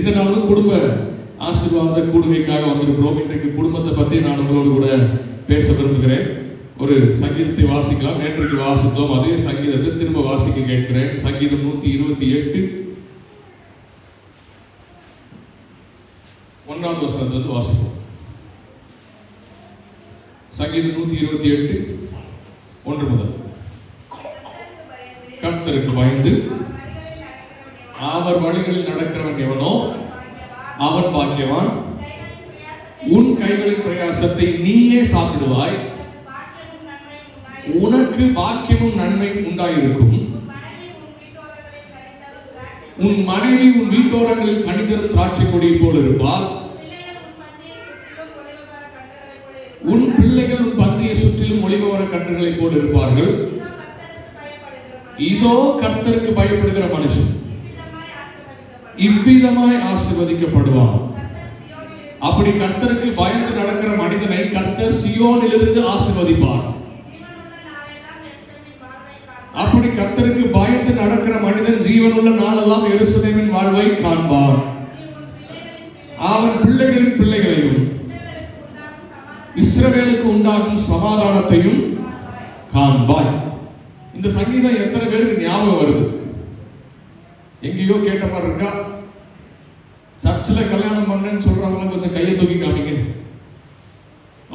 இந்த நாளும் குடும்ப ஆசீர்வாத கூடுகைக்காக வந்திருக்கிறோம். இன்றைக்கு குடும்பத்தை பற்றி நான் உங்களோடு கூட பேச விரும்புகிறேன். ஒரு சங்கீதத்தை வாசிக்கலாம். நேற்றைக்கு வாசித்தோம், அதே சங்கீதத்தை திரும்ப வாசிக்க கேட்கிறேன். சங்கீதம் 128 1வது வசனத்திலிருந்து வாசிப்போம். சங்கீதம் 128 1 முதல். கர்த்தருக்கு பயந்து அவர் வழிகளில் நடக்கிறவன் எவனோ அவன் பாக்கியவான். உன் கைகளின் பிரயாசத்தை நீயே சாப்பிடுவாய், உனக்கு பாக்கியமும் நன்மையும் உண்டாயிருக்கும். உன் மனைவி உன் வீட்டோரங்களில் கனிதரும் திராட்சை கொடியை போல் இருப்பாள். உன் பிள்ளைகள் உன் பந்தியை சுற்றிலும் ஒளிமர கன்றுகளை போல் இருப்பார்கள். இதோ கர்த்தருக்கு பயப்படுகிற மனுஷன் இவ்விதமாய் ஆசீர்வதிக்கப்படுவான். அப்படி கர்த்தருக்கு பயந்து நடக்கிற மனிதனை கர்த்தர் சியோனிலிருந்து ஆசீர்வதிப்பார். அப்படி கர்த்தருக்கு பயந்து நடக்கிற மனிதன் ஜீவனுள்ள நாளெல்லாம் எருசலேமின் வாழ்வை காண்பான். அவன் பிள்ளைகளின் பிள்ளைகளையும் இஸ்ரவேலுக்கு உண்டாகும் சமாதானத்தையும் காண்பாய். இந்த சங்கீதம் எத்தனை பேருக்கு ஞாபகம் வருது? எங்கேயோ கேட்ட மாதிரி இருக்கா? சர்ச்சில் கல்யாணம் பண்ணேன்னு சொல்றவங்க கொஞ்சம் கையை தூக்கி காமிங்க.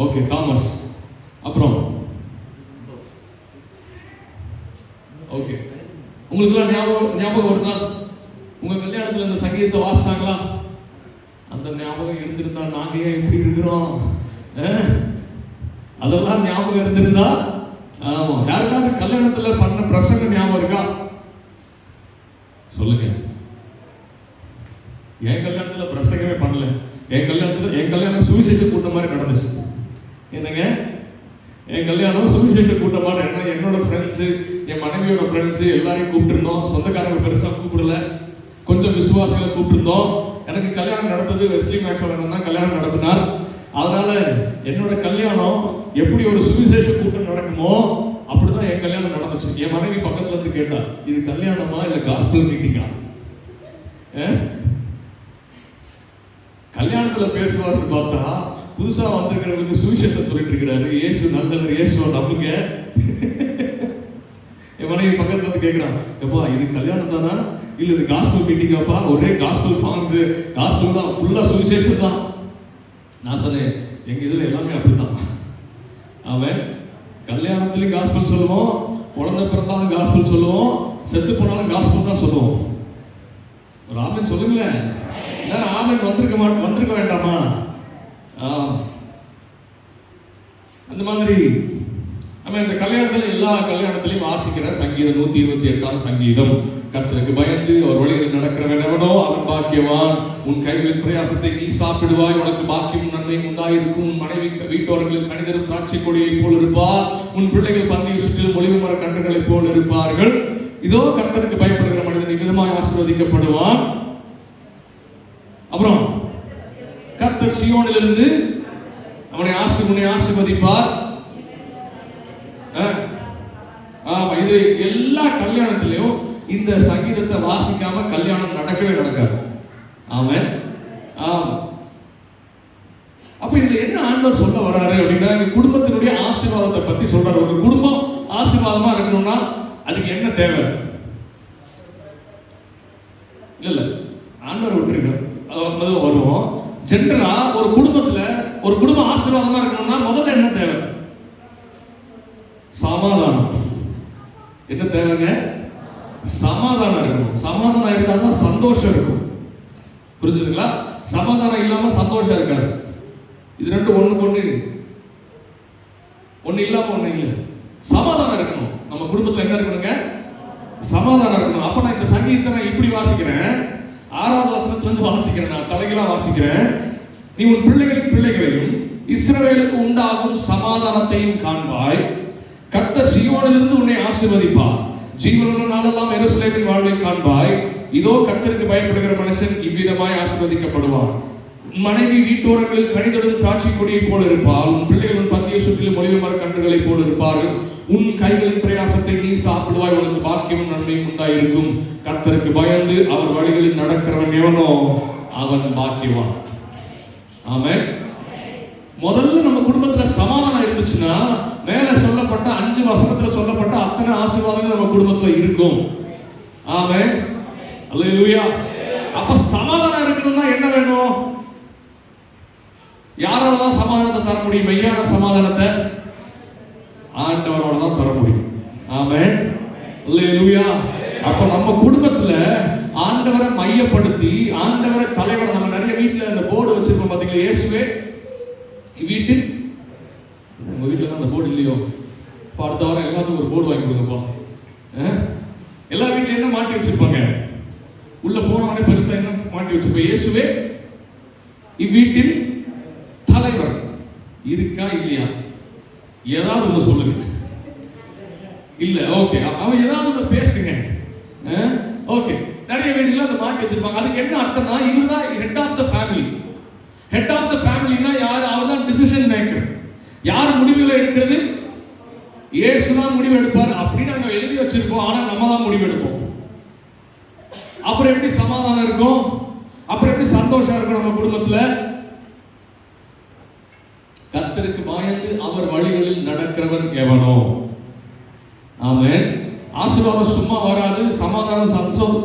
Okay, Thomas. அப்புறம் ஓகே, உங்களுக்குலாம் ஞாபகம் வருதா? உங்க கல்யாணத்துல இந்த சங்கீதத்தை வாசிச்சாங்களா? அந்த ஞாபகம் இருந்திருந்தா நாங்க ஏன் இப்படி இருக்கிறோம்? அதெல்லாம் ஞாபகம் இருந்திருந்தா, ஆமா, யாருக்காவது கல்யாணத்துல பண்ண பிரசங்க ஞாபகம் இருக்கா? சொல்லுங்க. என் கல்யாணத்துல பிரசங்கமே பண்ணல. என் கல்யாணம் சுவிசேஷ கூட்டம் மாதிரி நடந்துச்சு. என்னங்க, என் கல்யாணம் சுவிசேஷ கூட்டம் மாதிரி. என்னோட ஃப்ரெண்ட்ஸு, என் மனைவியோட ஃப்ரெண்ட்ஸு எல்லாரையும் கூப்பிட்டுருந்தோம். சொந்தக்காரங்க பெருசா கூப்பிடல, கொஞ்சம் விசுவாசிகளை கூப்பிட்டுருந்தோம். எனக்கு கல்யாணம் நடந்தது வெஸ்லி மேக்ஸ்வெல் தான் கல்யாணம் நடத்தினார். அதனால என்னோட கல்யாணம் எப்படி ஒரு சுவிசேஷ கூட்டம் நடக்குமோ அப்படிதான் என் கல்யாணம் நடந்துச்சு. என் மனைவி பக்கத்துல இருந்து கேட்டா, இது கல்யாணமா இல்ல காஸ்பல் மீட்டிங்கா? கல்யாணத்துல பேசுவார்னு பார்த்தா புதுசா வந்திருக்கிறவங்களுக்கு சுவிசேஷம் சொல்லிட்டு இருக்கிறாரு. இயேசு நல்லவர், இயேசுவை நம்புங்க. என் மனைவி பக்கத்துல இருந்து கேட்கிறான், எப்பா இது கல்யாணம் தானா இல்ல இது காஸ்பல் மீட்டிங்காப்பா? ஒரே காஸ்பல் சாங்ஸ், காஸ்பல் தான், ஃபுல்லா சுவிசேஷம் தான். நான் சொன்னேன், எங்க இதுல எல்லாமே அப்படித்தான். அவன் கல்யாணத்திலையும் காஸ்பல் சொல்லுவோம், குழந்தை பிறந்தாலும் காஸ்பல் சொல்லுவோம், செத்து போனாலும் காஸ்பல் தான் சொல்லுவோம். ஒரு ஆமன் சொல்லுங்களேன். ஆமன் வந்திருக்க வேண்டாமா? அந்த மாதிரி நம்ம இந்த கல்யாணத்துல எல்லா கல்யாணத்திலையும் வாசிக்கிற சங்கீதம் 128 சங்கீதம். கர்த்தருக்கு பயந்து அவர் வழிகளில் நடக்கிறவன் எவனோ அவன் பாக்கியவான். உன் கைகளின் பிரயாசத்தை நீ சாப்பிடுவாய், உனக்கு பாக்கியம் நன்மையும் உண்டாயிருக்கும். உன் மனைவி வீட்டோரங்களில் கனிதரும் திராட்சை கொடியை போல் இருப்பார். உன் பிள்ளைகள் பந்தியை சுற்றிலும் ஒளிவு மர கன்றுகளை போல் இருப்பார்கள். இதோ கர்த்தருக்கு பயப்படுகிற மனிதன் இவ்விதமாய் ஆசீர்வதிக்கப்படுவான். அப்புறம் கர்த்தர் சியோனிலிருந்து அவனை ஆசீர்வதிப்பார். இது எல்லா கல்யாணத்திலையும் இந்த சங்கீதத்தை வாசிக்காம கல்யாணம் நடக்கவே நடக்காது. ஆமென். அப்ப இதுல என்ன ஆண்டவர் சொல்ல வராரு அப்படின்னா, குடும்பத்தினுடைய ஆசீர்வாதத்தை பத்தி சொல்றாரு. ஒரு குடும்பம் ஆசீர்வாதமா இருக்கணும்னா அதுக்கு என்ன தேவை? இல்ல ஆண்டவர் விட்டுருங்க, வருவோம். ஜென்ரலா ஒரு குடும்பத்துல ஒரு குடும்பம் ஆசீர்வாதமா இருக்கணும்னா முதல்ல என்ன தேவை? சமாதானம். என்ன தேவைங்க? சமாதானம் இருக்கணும். சமாதானம் இருந்தா தான் சந்தோஷம் இருக்கும். புரிஞ்சுதுங்களா? சமாதானம் இல்லாம சந்தோஷம் இருக்காது. இது ரெண்டும் ஒண்ணுக்கு ஒண்ணு இல்லாம ஒண்ணு இல்லை. சமாதானம் இருக்கணும். நம்ம குடும்பத்துல என்ன இருக்கணுங்க? சமாதானம் இருக்கணும். அப்ப நான் இந்த சங்கீதத்தை நான் இப்படி வாசிக்கிறேன். 6வது வசனத்துல இருந்து வாசிக்கிறேன். நான் தலைகளா வாசிக்கிறேன். நீ உன் பிள்ளைகளின் பிள்ளைகளையும் இஸ்ரவேலுக்கு உண்டாகும் சமாதானத்தையும் காண்பாய். கர்த்தர் சியோனிலிருந்து உன்னை ஆசீர்வதிப்பார். ஜீவனுள்ள நாளெல்லாம் எருசலேமின் வாழ்வை காண்பாய். இதோ கர்த்தருக்கு பயப்படுகிற மனுஷன் இவ்விதமாய் ஆசீர்வதிக்கப்படுவான். மனைவி வீட்டோரங்களில் கனிதரும் திராட்சை கொடியை போல இருப்பாள். உன் பிள்ளைகள் உன் பந்தியை சுற்றிலும் ஒளிவு மர கன்றுகளை போல இருப்பார்கள். உன் கைகளின் பிரயாசத்தை நீ சாப்பிடுவாய், உனக்கு பாக்கியமும் நன்மையும் உண்டாயிருக்கும். கர்த்தருக்கு பயந்து அவர் வழிகளில் நடக்கிறவன் எவனோ அவன் பாக்கியவான். ஆமென். முதல்ல நம்ம குடும்பத்துல சமாதானம் இருந்துச்சுன்னா மேல சொல்லப்பட்ட 5 வசனத்துல சொல்லப்பட்ட அத்தனை ஆசீர்வாதங்கள் நம்ம குடும்பத்துல இருக்கும். ஆமென். அல்லேலூயா. அப்ப சமாதானம் இருக்கணும்னா என்ன வேணும்? யாரால தான் சமாதானத்தை தர முடியும்? மெய்யான சமாதானத்தை ஆண்டவரால தான் தர முடியும். ஆமென். அல்லேலூயா. அப்ப நம்ம குடும்பத்துல ஆண்டவரை மையப்படுத்தி, ஆண்டவரை தலைவரை, நம்ம நிறைய வீட்டுல அந்த போர்டு வச்சிருக்கோம் பாத்தீங்களா, இயேசுவே வீட்டில். உங்க வீட்டுல தான் அந்த போர்டு இல்லையோ? அடுத்த வாரம் எல்லாத்துக்கும் ஒரு போர்டு வாங்கி கொடுங்கப்பா. எல்லா வீட்லயும் என்ன மாட்டி வச்சிருப்பாங்க? உள்ள போனவனே பெருசா என்ன மாட்டி வச்சிருப்போம்? இயேசுவே இவ்வீட்டில் தலைவர். இருக்கா இல்லையா? ஏதாவது ஒண்ணு சொல்லுங்க. இல்ல, ஓகே, அவன் ஏதாவது ஒண்ணு பேசுங்க. ஓகே, நிறைய வீடுல அதை மாட்டி வச்சிருப்பாங்க. அதுக்கு என்ன அர்த்தம்னா, இவர் தான் head of the family. Head of the ஃபேமிலினா யார்? அவர் தான் டிசிஷன் மேக்கர். யார் முடிவுகளை எடுக்கிறது? இயேசு தான் முடிவு எடுப்பார் அப்படின்னு நாங்க எழுதி வச்சிருப்போம். ஆனா நம்ம தான் முடிவு எடுப்போம். அப்புறம் எப்படி சமாதானம் இருக்கும்? அப்புறம் எப்படி சந்தோஷம் இருக்கும் நம்ம குடும்பத்துல? கர்த்தருக்கு பயந்து அவர் வழிகளில் நடக்கிறவன் எவனோ. ஆமென். ஆசீர்வாதம் சும்மா வராது, சமாதானம்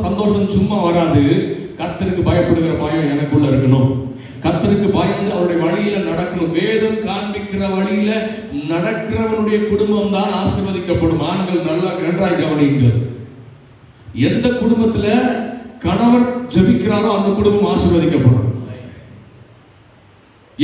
சந்தோஷம் சும்மா வராது. கர்த்தருக்கு பயப்படுகிற பயம் எனக்குள்ள இருக்கணும். கர்த்தருக்கு பயந்து அவருடைய வழியில நடக்கணும். வேதம் காண்பிக்கிற வழியில நடக்கிறவனுடைய குடும்பம் தான் ஆசீர்வதிக்கப்படும். ஆண்கள் நன்றாய் கவனியுங்கள். எந்த குடும்பத்துல கணவர் ஜெபிக்கிறாரோ அந்த குடும்பம் ஆசீர்வதிக்கப்படும்.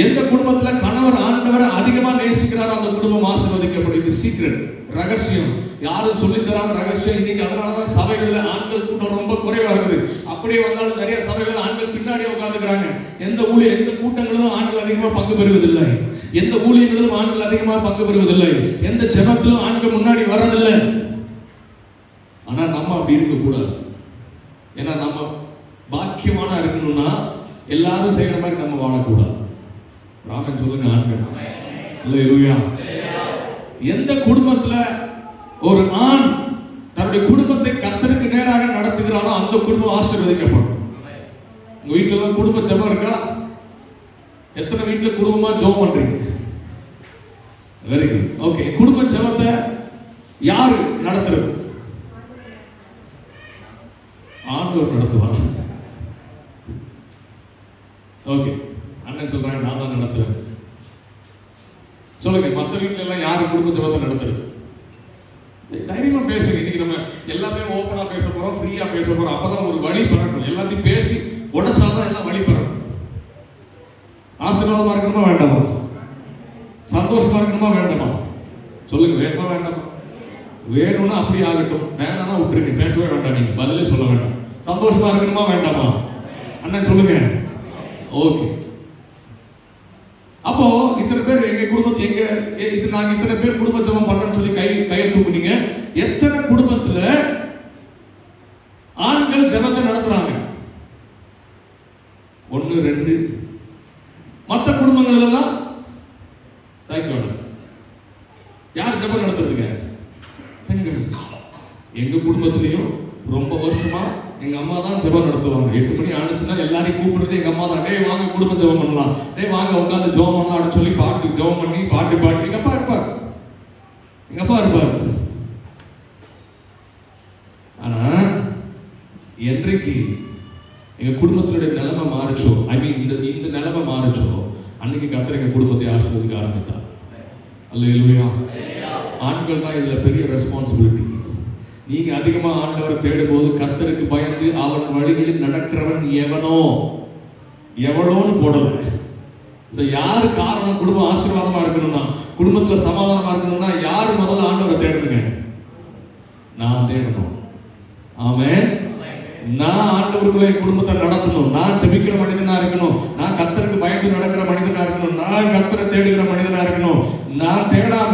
எந்த குடும்பத்துல கணவர் ஆண்டவரை அதிகமா நேசிக்கிறாரோ அந்த குடும்பம் ஆசீர்வதிக்கப்படும். இது சீக்ரெட், ரகசியம். யாரும் சொல்லி தராத ரகசியம். இன்னைக்கு அதனாலதான் சபைகளில் ஆண்கள் கூட்டம் ரொம்ப குறைவா இருக்குது. அப்படியே வந்தாலும் நிறைய சபைகளில் ஆண்கள் பின்னாடியே உட்கார்ந்துக்கிறாங்க. எந்த கூட்டங்களிலும் ஆண்கள் அதிகமா பங்கு பெறுவதில்லை. எந்த ஊழியங்களிலும் ஆண்கள் அதிகமா பங்கு பெறுவதில்லை. எந்த ஜெபத்திலும் ஆண்கள் முன்னாடி வர்றதில்லை. ஆனா நம்ம அப்படி இருக்கக்கூடாது. ஏன்னா நம்ம பாக்கியமான இருக்கணும்னா எல்லாரும் செய்யற மாதிரி நம்ம வாழக்கூடாது. ராமன் சொல்லுங்க ஆண்கள். அல்லேலூயா. எந்த குடும்பத்துல ஒரு ஆண் தன்னுடைய குடும்பத்தை கர்த்தருக்கு நேராக நடத்துகிறானோ அந்த குடும்பம் ஆசீர்வதிக்கப்படும். உங்க வீட்டுல எல்லாம் குடும்ப ஜெபம் இருக்கா? எத்தனை வீட்டுல குடும்பமா ஜெபம் பண்றீங்க? Very good. ஓகே, குடும்ப ஜெபத்தை யாரு நடத்துறது? ஆண்டவர் நடத்துவார். ஓகே, அண்ணன் சொல்றாங்க நான் தான் நடத்துவேன். சொல்லுங்க, மற்ற வீட்டுல எல்லாம் யாரு குடும்ப ஜெபத்தை நடத்துறது? தைரியமா பேசுங்க. இன்னைக்கு நம்ம எல்லாமே ஓப்பனா பேச போறோம், ஃப்ரீயா பேச போறோம். அப்பதான் ஒரு வழி பறக்கும். எல்லாத்தையும் பேசி உடைச்சாதான் எல்லாம் வழி பறக்கும். ஆசீர்வாதமா இருக்கணுமா வேண்டாமா? சந்தோஷமா இருக்கணுமா வேண்டாமா? சொல்லுங்க, வேணுமா வேண்டாமா? வேணும்னா அப்படி ஆகட்டும், வேணாம்னா விட்டுருங்க, பேசவே வேண்டாம், நீங்க பதிலே சொல்ல வேண்டாம். சந்தோஷமா இருக்கணுமா வேண்டாமா? அண்ணன் சொல்லுங்க. ஓகே. அப்போ இத்தனை பேர் எங்க குடும்பத்து நாங்க இத்தனை பேர் குடும்ப ஜெபம் பண்றோம்னு சொல்லி கையை தூக்குனீங்க. எத்தனை குடும்பத்துல ஆண்கள் ஜெபத்தை நடத்துறாங்க? 1 2. மற்ற குடும்பங்கள் எல்லாம் யார் ஜெபம் நடத்துறதுங்க? பெண்கள். எங்க குடும்பத்திலையும் ரொம்ப வருஷமா எங்க அம்மா தான் ஜெபம் நடத்துவாங்க. 8 மணி ஆனிச்சுன்னா எல்லாரையும் கூப்பிடுறது எங்க அம்மா தான். டேய் வாங்க குடும்ப ஜெபம் பண்ணலாம், டேய் வாங்க உட்காந்து ஜெபம் பண்ணலாம் அப்படின்னு சொல்லி பாட்டு ஜெபம் பண்ணி பாட்டு பாடி எங்க அப்பா இருப்பார். ஆனா என்றைக்கு எங்க குடும்பத்தினுடைய நிலைமை மாறுச்சோ, இந்த நிலைமை மாறுச்சோ, அன்னைக்கு கர்த்தர் எங்க குடும்பத்தை ஆசீர்வதிக்க ஆரம்பித்தார். அல்லேலூயா. ஆண்கள் தான் இதுல பெரிய ரெஸ்பான்சிபிலிட்டி. நீங்க அதிகமா ஆண்டவரை தேடும் போது கர்த்தருக்கு பயந்து அவன் வழிகளில் நடக்கிறவன் எவனோன்னு போடல. யாரு காரணம்? குடும்பம் ஆசீர்வாதமா இருக்கணும்னா, குடும்பத்துல சமாதானமா இருக்கணும்னா யாரு முதல்ல ஆண்டவரை தேடுதுங்க? நான் தேடணும். ஆமென். நான் ஆண்டவருக்குள்ள குடும்பத்தை நடத்தணும். நான் ஜெபிக்கிற மனிதனா இருக்கணும். நான் கர்த்தருக்கு பயந்து நடக்கிற மனிதனா இருக்கணும். நான் கர்த்தரை தேடுகிற மனிதனா இருக்கணும். நான் தேடாம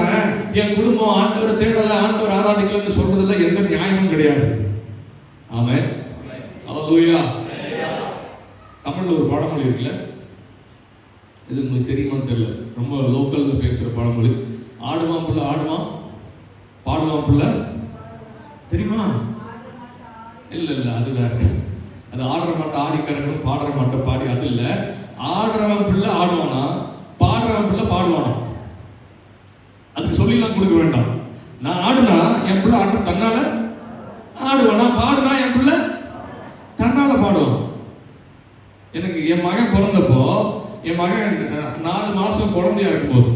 என் குடும்பம் ஆண்டவரை தேடல, ஆண்டவர் ஆராதிக்கலன்னு சொல்றதுல எந்த நியாயமும் கிடையாது. ஆமென். அல்லேலூயா. தமிழ்ல ஒரு பழமொழி இருக்குல்ல, இது உங்களுக்கு தெரியுமான்னு தெரியல, ரொம்ப லோக்கல்ல பேசுற பழமொழி. ஆடுவான் புள்ள ஆடுவான், பாடுவான் புள்ள தெரியுமா? இல்ல அது வேற. அது ஆடுற மாட்டை ஆடி கறக்கணும், பாடுற மாட்டை பாடி, அது இல்லை. ஆடுறவன் பிள்ளை ஆடுவானா, பாடுறவன் பிள்ளை பாடுவானா. அதுக்கு சொல்லிலாம் கொடுக்க வேண்டாம். நான் ஆடுனா என் பிள்ளை ஆட்டு தன்னால ஆடுவான், நான் பாடுனா என் பிள்ளை தன்னால பாடுவான். எனக்கு என் மகன் பிறந்தப்போ, என் மகன் 4 மாசம் குழந்தையா இருக்கும்போது,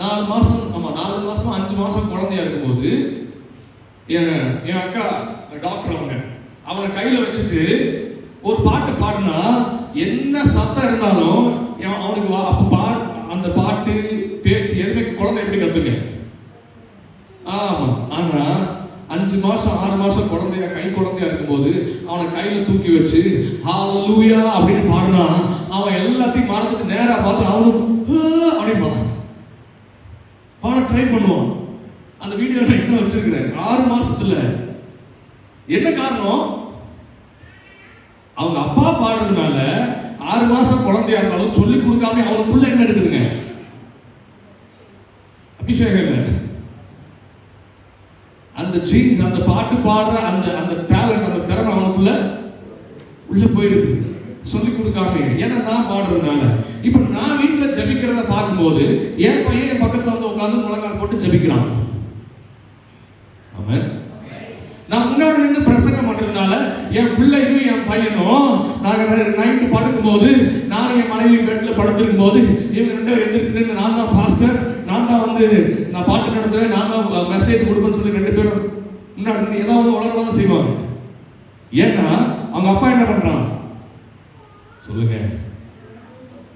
4 மாசம் 5 மாசம் குழந்தையா இருக்கும்போது என் அக்கா டாக்டர் அவனை கையில வச்சுட்டு ஒரு பாட்டு பாடுனா என்ன சத்தம் இருந்தாலும் அவனுக்கு அப்ப அந்த பாட்டு பேச்சு எதுவுமே குழந்தை எப்படி கத்துங்க. ஆமா. ஆனா 5 மாசம் 6 மாசம் குழந்தையா கை குழந்தையா இருக்கும்போது அவனை கையில தூக்கி வச்சு ஹல்லேலூயா அப்படின்னு பாடுனா அவன் எல்லாத்தையும் மறந்துட்டு நேரா பார்த்து அவனும் அப்படிமா பாட ட்ரை பண்ணுவான். அந்த வீடியோல என்ன வச்சிருக்கிறேன் 6 மாசத்துல. என்ன காரணம்? அவங்க அப்பா பாடுறதுனால 6 மாசம் குழந்தையா இருந்தாலும் சொல்லி கொடுக்காம அவனுக்குள்ள என்ன இருக்குதுங்க, அபிஷேகம் இல்லை. அந்த ஜீன்ஸ், அந்த பாட்டு பாடுற அந்த டேலண்ட், அந்த திறமை அவனுக்குள்ள உள்ள போயிடுது சொல்லி கொடுக்காம. ஏன்னா நான் பாடுறதுனால. இப்ப நான் வீட்டுல ஜபிக்கிறத பார்க்கும்போது என் பையன் என் பக்கத்துல வந்து உட்கார்ந்து முழங்கால் போட்டு ஜபிக்கிறான். ஆமென். நான் முன்னாடி நின்று பிரசங்கம் பண்றதுனால என் பிள்ளையும் என் பையனும் நாங்க நைட்டு படுக்கும் போது, நானும் என் மனைவி பெட்ல படுத்திருக்கும் போது இவங்க 2 பேரும் எந்திரிச்சு நான் தான் பாஸ்டர், நான் தான் நான் பாட்டு நடத்துவேன், நான் தான் மெசேஜ் கொடுப்பேன்னு சொல்லி 2 பேரும் முன்னாடி நின்று ஏதாவது வளரவாதான் செய்வாங்க. ஏன்னா அவங்க அப்பா என்ன பண்றான் சொல்லுங்க,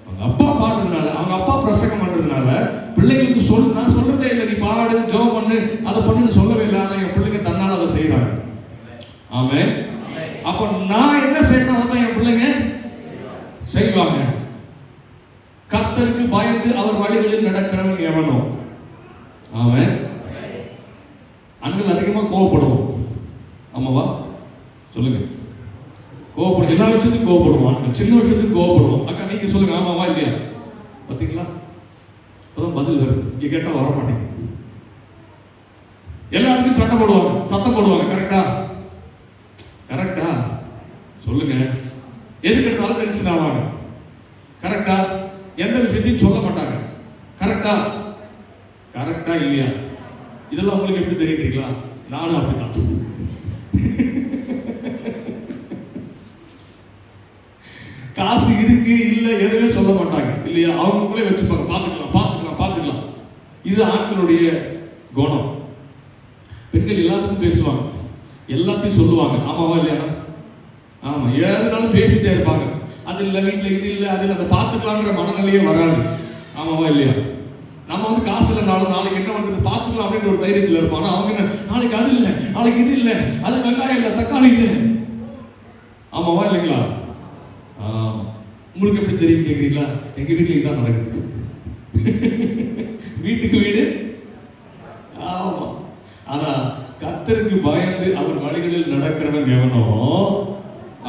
அவங்க அப்பா பாடுறதுனால, அவங்க அப்பா பிரசங்கம் பண்றதுனால பிள்ளைங்களுக்கு நான் சொல்றதே இல்லை, நீ பாடு ஜெபம் பண்ணு அதை பண்ணுன்னு சொல்லவே இல்லை. ஆனா என் பிள்ளைங்க தன்னால அதை செய்யறாங்க. ஆமென். அப்ப நான் என்ன செய்யணும் அதான் என் பிள்ளைங்க செய்வாங்க. கர்த்தருக்கு பயந்து அவர் வழிகளில் நடக்கிறவன் எவனோ. ஆமென். ஆண்கள் அதிகமா கோவப்படுவோம். ஆமாவா சொல்லுங்க. கோவப்படும், எல்லா விஷயத்துக்கும் கோவப்படுவோம் ஆண்கள், சின்ன விஷயத்துக்கு கோவப்படுவோம். அக்கா நீங்க சொல்லுங்க, ஆமாவா இல்லையா? பாத்தீங்களா, இப்பதான் பதில் வருது. இங்க கேட்டா வர மாட்டேங்குது. எல்லாத்துக்கும் சண்டை போடுவாங்க, சத்தம் போடுவாங்க. கரெக்டா? கரெக்டா சொல்லுங்க. எதுக்கு எடுத்தாலும் டென்ஷன் ஆவாங்க. கரெக்டா? எந்த விஷயத்தையும் சொல்ல மாட்டாங்க. கரெக்டா? கரெக்டா இல்லையா? இதெல்லாம் உங்களுக்கு எப்படி தெரியுங்களா? நானும் அப்படித்தான். காசு இருக்கு இல்ல எதுவுமே சொல்ல மாட்டாங்க இல்லையா? அவங்களுக்குள்ளே வச்சுப்பாங்க, பார்த்துக்கலாம் பார்த்துக்கலாம் பார்த்துக்கலாம். இது ஆண்களுடைய குணம். பெண்கள் எல்லாத்துக்கும் பேசுவாங்க, எல்லாத்தையும் சொல்லுவாங்க. ஆமாவா இல்லையா? ஆமா. எதுனாலும் பேசிட்டே இருப்பாங்க. அது இல்லை வீட்டில், இது இல்லை அதில், அதை பார்த்துக்கலாங்கிற மனநிலையே வராது. ஆமாவா இல்லையா? நம்ம காசு இல்லைனாலும் நாளைக்கு என்ன பண்றது பார்த்துக்கலாம் அப்படின்ற ஒரு தைரியத்தில் இருப்போம். ஆனால் அவங்க என்ன, நாளைக்கு அது இல்லை, நாளைக்கு இது இல்லை, அது வெங்காயம் இல்லை, தக்காளி இல்லை. ஆமாவா இல்லைங்களா? உங்களுக்கு எப்படி தெரியும் கேட்குறீங்களா? எங்க வீட்டில் இதுதான் நடக்குது. வீட்டுக்கு வீடு. ஆமா. ஆனா கர்த்தருக்கு பயந்து அவர் வழிகளில் நடக்கிறவன் எவனோ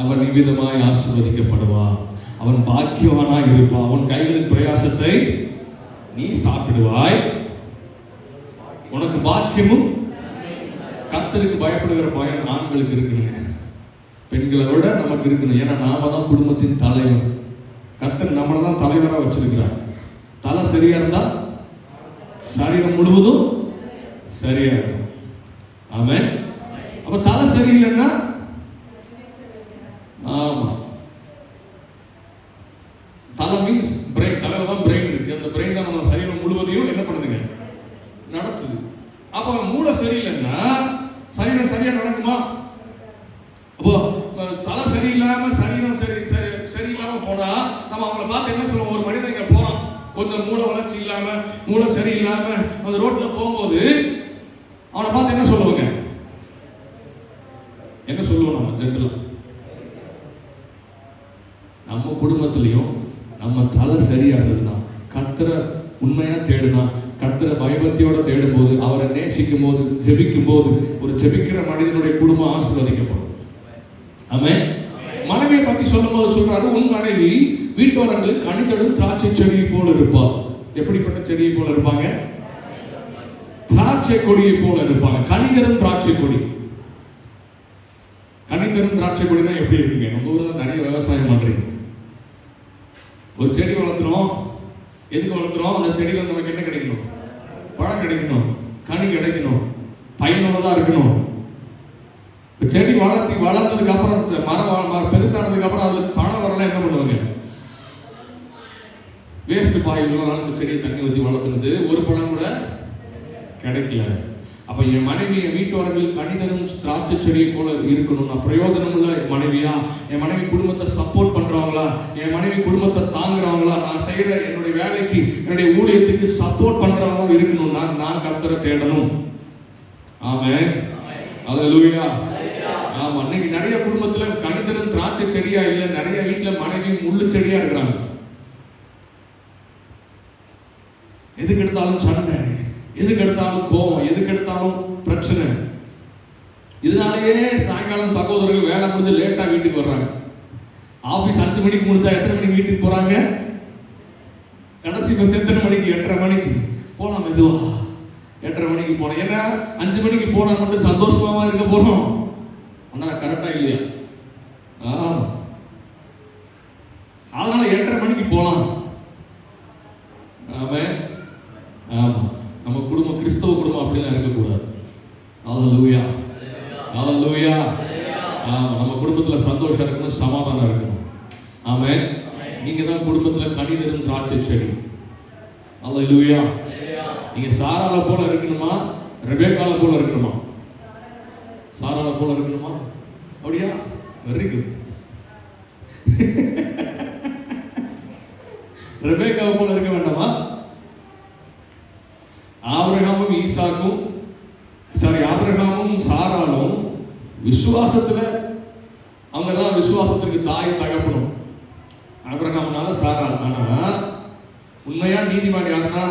அவன் நிவிதமாய் ஆசீர்வதிக்கப்படுவான். அவன் பாக்கியவானாய் இருப்பான். அவன் கைகளின் பிரயாசத்தை நீ சாப்பிடுவாய். உனக்கு பாக்கியமும். கர்த்தருக்கு பயப்படுகிற பயம் ஆண்களுக்கு இருக்கணுங்க, பெண்களை விட நமக்கு இருக்கணும். ஏன்னா நாம தான் குடும்பத்தின் தலைவர். கர்த்தர் நம்மளை தான் தலைவராக வச்சிருக்கிறார். தலை சரியா இருந்தா சரீரம் முழுவதும் சரியா இருக்கும். ஆமென். அப்ப தலை சரியில்லைன்னா, ஆமா, தலை மீன்ஸ் பிரெயின். தலையில தான் பிரெயின் இருக்கு. அந்த பிரெயின் தான் நம்ம சரீரம் முழுவதையும் என்ன பண்ணுதுங்க, நடத்துது. அப்ப மூளை சரியில்லைன்னா சரீரம் சரியா நடக்குமா? அப்போ தலை சரியில்லாம சரீரம் சரியில்லாம போனா நம்ம அவங்கள பார்த்து என்ன சொல்லுவோம்? ஒரு மனிதன் இங்க போறான், கொஞ்சம் மூளை வளர்ச்சி இல்லாம, மூளை சரியில்லாம அந்த ரோட்ல போகும்போது அவனை பார்த்து என்ன சொல்லுவாங்க? என்ன சொல்லுவோம் நம்ம ஜென்ரலா? நம்ம குடும்பத்திலையும் நம்ம தலை சரியா இருந்ததுன்னா, கர்த்தரை உண்மையா தேடுனா, கர்த்தரை பயபக்தியோட தேடும் போது, அவரை நேசிக்கும் போது, ஜெபிக்கும் போது, ஒரு ஜெபிக்கிற மனிதனுடைய குடும்பம் ஆசீர்வதிக்கப்படும். ஆமென். மனைவியை பத்தி சொல்லும் போது சொல்றாரு, உன் மனைவி வீட்டோரங்களில் கனிதடும் திராட்சை செடியை போல இருப்பார். எப்படிப்பட்ட செடியை போல இருப்பாங்க? திராட்சை கொடியை போல இருப்பாங்க. கனிதரும் திராட்சை கொடி. கனி தரும் திராட்சை கொடினா எப்படி இருக்குங்க? நம்ம ஊரில் நிறைய விவசாயம் பண்றீங்க. ஒரு செடி வளர்த்துறோம், எதுக்கு வளர்த்துறோம்? அந்த செடியில் நமக்கு என்ன கிடைக்கணும்? பழம் கிடைக்கணும், கனி கிடைக்கணும், பயனுள்ளதா இருக்கணும். இப்போ செடி வளர்ந்ததுக்கு அப்புறம் மரம் பெருசானதுக்கு அப்புறம் அதுல பணம் வரலாம், என்ன பண்ணுவாங்க? வேஸ்ட் பாய் இவ்வளோ நாள் இந்த செடியை தண்ணி ஊற்றி வளர்த்துனது, ஒரு பழம் கூட கிடைக்கல. அப்ப என் மனைவி என் வீட்டோரங்கள் கணிதனும் திராட்சை செடியை போல இருக்கணும். நான் பிரயோஜனம் உள்ள மனைவியா, என் மனைவி குடும்பத்தை சப்போர்ட் பண்றவங்களா, என் மனைவி குடும்பத்தை தாங்குறவங்களா, நான் செய்யற என்னுடைய வேலைக்கு என்னுடைய ஊழியத்துக்கு சப்போர்ட் பண்றவங்களா இருக்கணும்னா நான் கர்த்தரை தேடணும். ஆமென், அல்லேலூயா. ஆமா, இன்னைக்கு நிறைய குடும்பத்துல கணிதனும் திராட்சை செடியா இல்லை, நிறைய வீட்டுல மனைவி முள்ளு செடியா இருக்கிறாங்க. எதுக்கு எடுத்தாலும் சண்டை, எதுக்கு எடுத்தாலும் கோபம், எதுக்கு எடுத்தாலும் பிரச்சனை. இதனாலேயே சாயங்காலம் சகோதரர்கள் வேலை முடிஞ்சு லேட்டா வீட்டுக்கு வர்றாங்க. ஆபீஸ் 5 மணிக்கு முடிஞ்சா எத்தனை மணிக்கு வீட்டுக்கு போறாங்க? கடைசி பஸ் எத்தனை மணிக்கு? 8:30 மணிக்கு. போலாம் மெதுவா, 8:30 மணிக்கு போனோம். ஏன்னா 5 மணிக்கு போனா மட்டும் சந்தோஷமா இருக்க போறோம். ஆனா கரெக்டா இல்லையா? அதனால 8:30 மணிக்கு போலாம். ஆமா, நம்ம குடும்பம் கிறிஸ்தவ குடும்பம் அப்படிலாம் இருக்கக்கூடாது. அல்லேலூயா, அல்லேலூயா. ஆமா, நம்ம குடும்பத்துல சந்தோஷம் இருக்கணும், சமாதானம் இருக்கணும். ஆமென். நீங்க தான் குடும்பத்துல கனி தரும் திராட்சை செடி. அல்லேலூயா. நீங்க சாராள போல இருக்கணுமா, ரெபேக்கால போல இருக்கணுமா? சாராள போல இருக்கணுமா? அப்படியா? Very good. ரெபேக்காவை போல இருக்க வேண்டாமா? ஆபிரகாமும் சாராளும் விசுவாசத்துல, அவங்க தான் விசுவாசத்துக்கு தாய் தகப்பனும். ஆபிரகாம்னால சாராள். ஆனா உண்மையா நீதிமான் யாருன்னா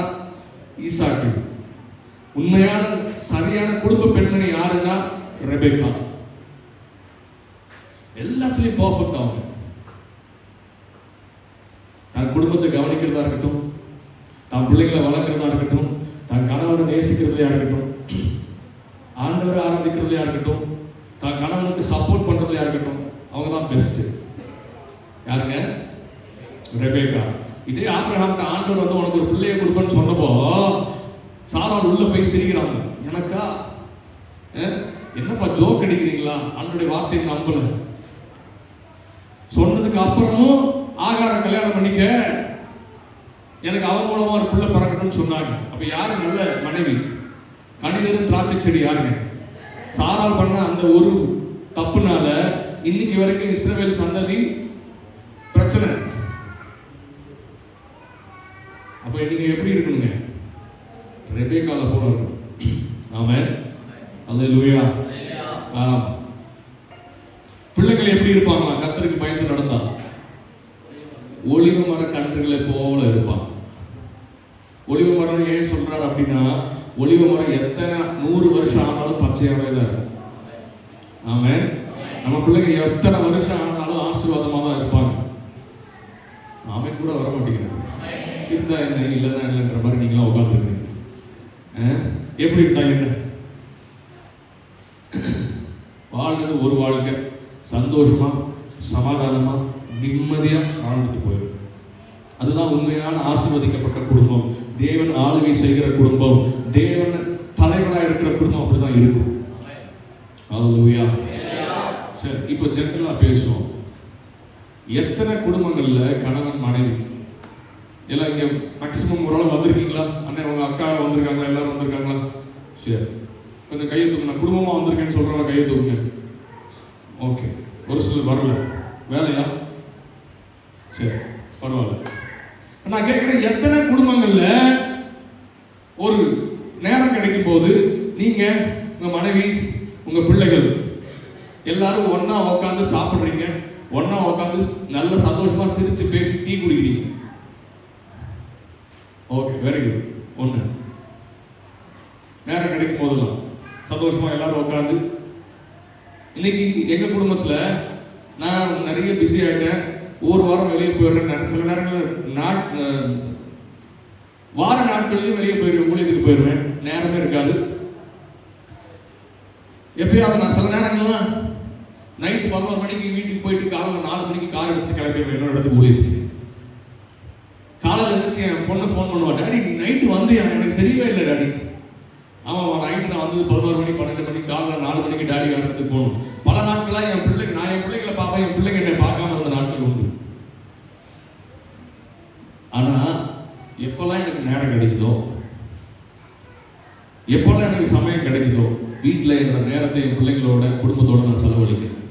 ஈசாக்கு. உண்மையான சரியான குடும்ப பெண்மணி யாருன்னா ரெபேக்கா. எல்லாத்துலயும் பர்ஃபெக்ட். அவங்க தன் குடும்பத்தை கவனிக்கிறதா இருக்கட்டும், தான் பிள்ளைகளை வளர்க்கிறதா இருக்கட்டும், தான் கணவனை நேசிக்கிறதுலையா இருக்கட்டும், ஆண்டவரை ஆராதிக்கிறதுலையா இருக்கட்டும், தான் கணவனுக்கு சப்போர்ட் பண்றதுலையா இருக்கட்டும், அவங்க தான் பெஸ்ட். யாருங்க? ரெபேக்கா. இதே ஆபிரகாம்கிட்ட ஆண்டவர் வந்து உனக்கு ஒரு பிள்ளையை கொடுப்பேன்னு சொன்னப்போ சாராள் உள்ள போய் சிரிக்கிறாங்க. எனக்கா? என்னப்பா ஜோக் அடிக்கிறீங்களா? ஆண்டோடைய வார்த்தையை நம்பல. சொன்னதுக்கு அப்புறமும் ஆகாரம் கல்யாணம் பண்ணிக்க, எனக்கு அவன் மூலமா ஒரு பிள்ளை பிறக்கணும்னு சொன்னாங்க. அப்ப யாரு நல்ல மனைவி? கனிதரும் திராட்சை செடி யாருங்க? சாராள் பண்ண அந்த ஒரு தப்புனால இன்னைக்கு வரைக்கும் இஸ்ரவேல் சந்ததி பிரச்சனை. அப்ப நீங்க எப்படி இருக்கணுங்க? ரெபேக்கால போல இருக்கணும். ஆமென், அல்லேலூயா. பிள்ளைகள் எப்படி இருப்பாங்களா? கர்த்தருக்கு பயந்து நடந்தா ஒளிவு மர கன்றுகளை போல இருப்பான். ஒளிவு மரம் ஏன் சொல்றாரு அப்படின்னா, ஒளிவு மரம் எத்தனை 100 வருஷம் ஆனாலும் பச்சையாவே தான் இருக்கும். ஆமென். நம்ம பிள்ளைங்க எத்தனை வருஷம் ஆனாலும் ஆசீர்வாதமா தான் இருப்பாங்க. ஆமென் கூட வர மாட்டேங்கிறது. இருந்தா என்ன, இல்லைன்னா இல்லைன்ற மாதிரி நீங்களாம் உட்காந்துருக்கீங்க. எப்படி இருந்தா என்ன? வாழ்றது ஒரு வாழ்க்கை, சந்தோஷமா சமாதானமா நிம்மதியா வாழ்ந்துட்டு போயிடும். அதுதான் உண்மையான ஆசீர்வதிக்கப்பட்ட குடும்பம், தேவன் ஆளுகை செய்கிற குடும்பம், தேவன் தலைவராக இருக்கிற குடும்பம். அப்படிதான் இருக்கும். அல்லேலூயா. சரி, இப்போ ஜெனரலா பேசுவோம். எத்தனை குடும்பங்கள்ல கணவன் மனைவி எல்லாம் இங்க மேக்சிமம் ஓரளவு வந்திருக்கீங்களா? அண்ணன் உங்க அக்கா வந்திருக்காங்களா? எல்லாரும் வந்திருக்காங்களா? சரி, கொஞ்சம் கையை தூக்குங்க. குடும்பமா வந்திருக்கேன்னு சொல்றவங்க கையை தூக்குங்க. ஓகே, ஒரு சிலர் வரல. வேலையா? சரி, பரவாயில்ல. நான் கேட்கிறேன், எத்தனை குடும்பங்கள்ல ஒரு நேரம் கிடைக்கும் போது நீங்க உங்க மனைவி உங்க பிள்ளைகள் எல்லாரும் ஒன்னா உட்காந்து சாப்பிடுறீங்க, ஒன்னா உட்காந்து நல்ல சந்தோஷமா சிரிச்சு பேசி டீ குடிக்கிறீங்க? Okay, very good. ஒண்ணு நேரம் கிடைக்கும் போதெல்லாம் சந்தோஷமா எல்லாரும் உட்காந்து. இன்னைக்கு எங்க குடும்பத்துல நான் நிறைய பிஸி ஆயிட்டேன், ஒரு வாரம் வெளியே போயிடுறேன். சில நேரங்கள் வார நாட்கள்லயும் வெளியே போயிடுவேன், ஊழியத்துக்கு போயிடுவேன், நேரமே இருக்காது. எப்பயாவது நான் சில நேரங்கள்லாம் நைட்டு 11 மணிக்கு வீட்டுக்கு போயிட்டு காலையில் 4 மணிக்கு கார் எடுத்துட்டு கிளம்பிடுவேன் என்னோட இடத்துக்கு ஊழியத்துக்கு. காலையில் இருந்துச்சு என் பொண்ணு ஃபோன் பண்ணுவா, டாடி நீ நைட்டு வந்து எனக்கு தெரியவே இல்லை டாடி. ஆமாம், நைட்டு நான் வந்தது 11 மணி 12 மணிக்கு, காலையில் 4 மணிக்கு டாடி வரத்துக்கு போகணும். பல நாட்களாக நான் என் பிள்ளைங்களை பார்ப்பேன், என் பிள்ளைங்க என்னை பார்க்காம இருந்த நாட்கள் உண்டு. ஆனால் எப்பெல்லாம் எனக்கு நேரம் கிடைக்குதோ, எப்பெல்லாம் எனக்கு சமயம் கிடைக்குதோ, வீட்டில் என்னோட நேரத்தை என் பிள்ளைங்களோட குடும்பத்தோட நான் செலவழிக்கிறேன்.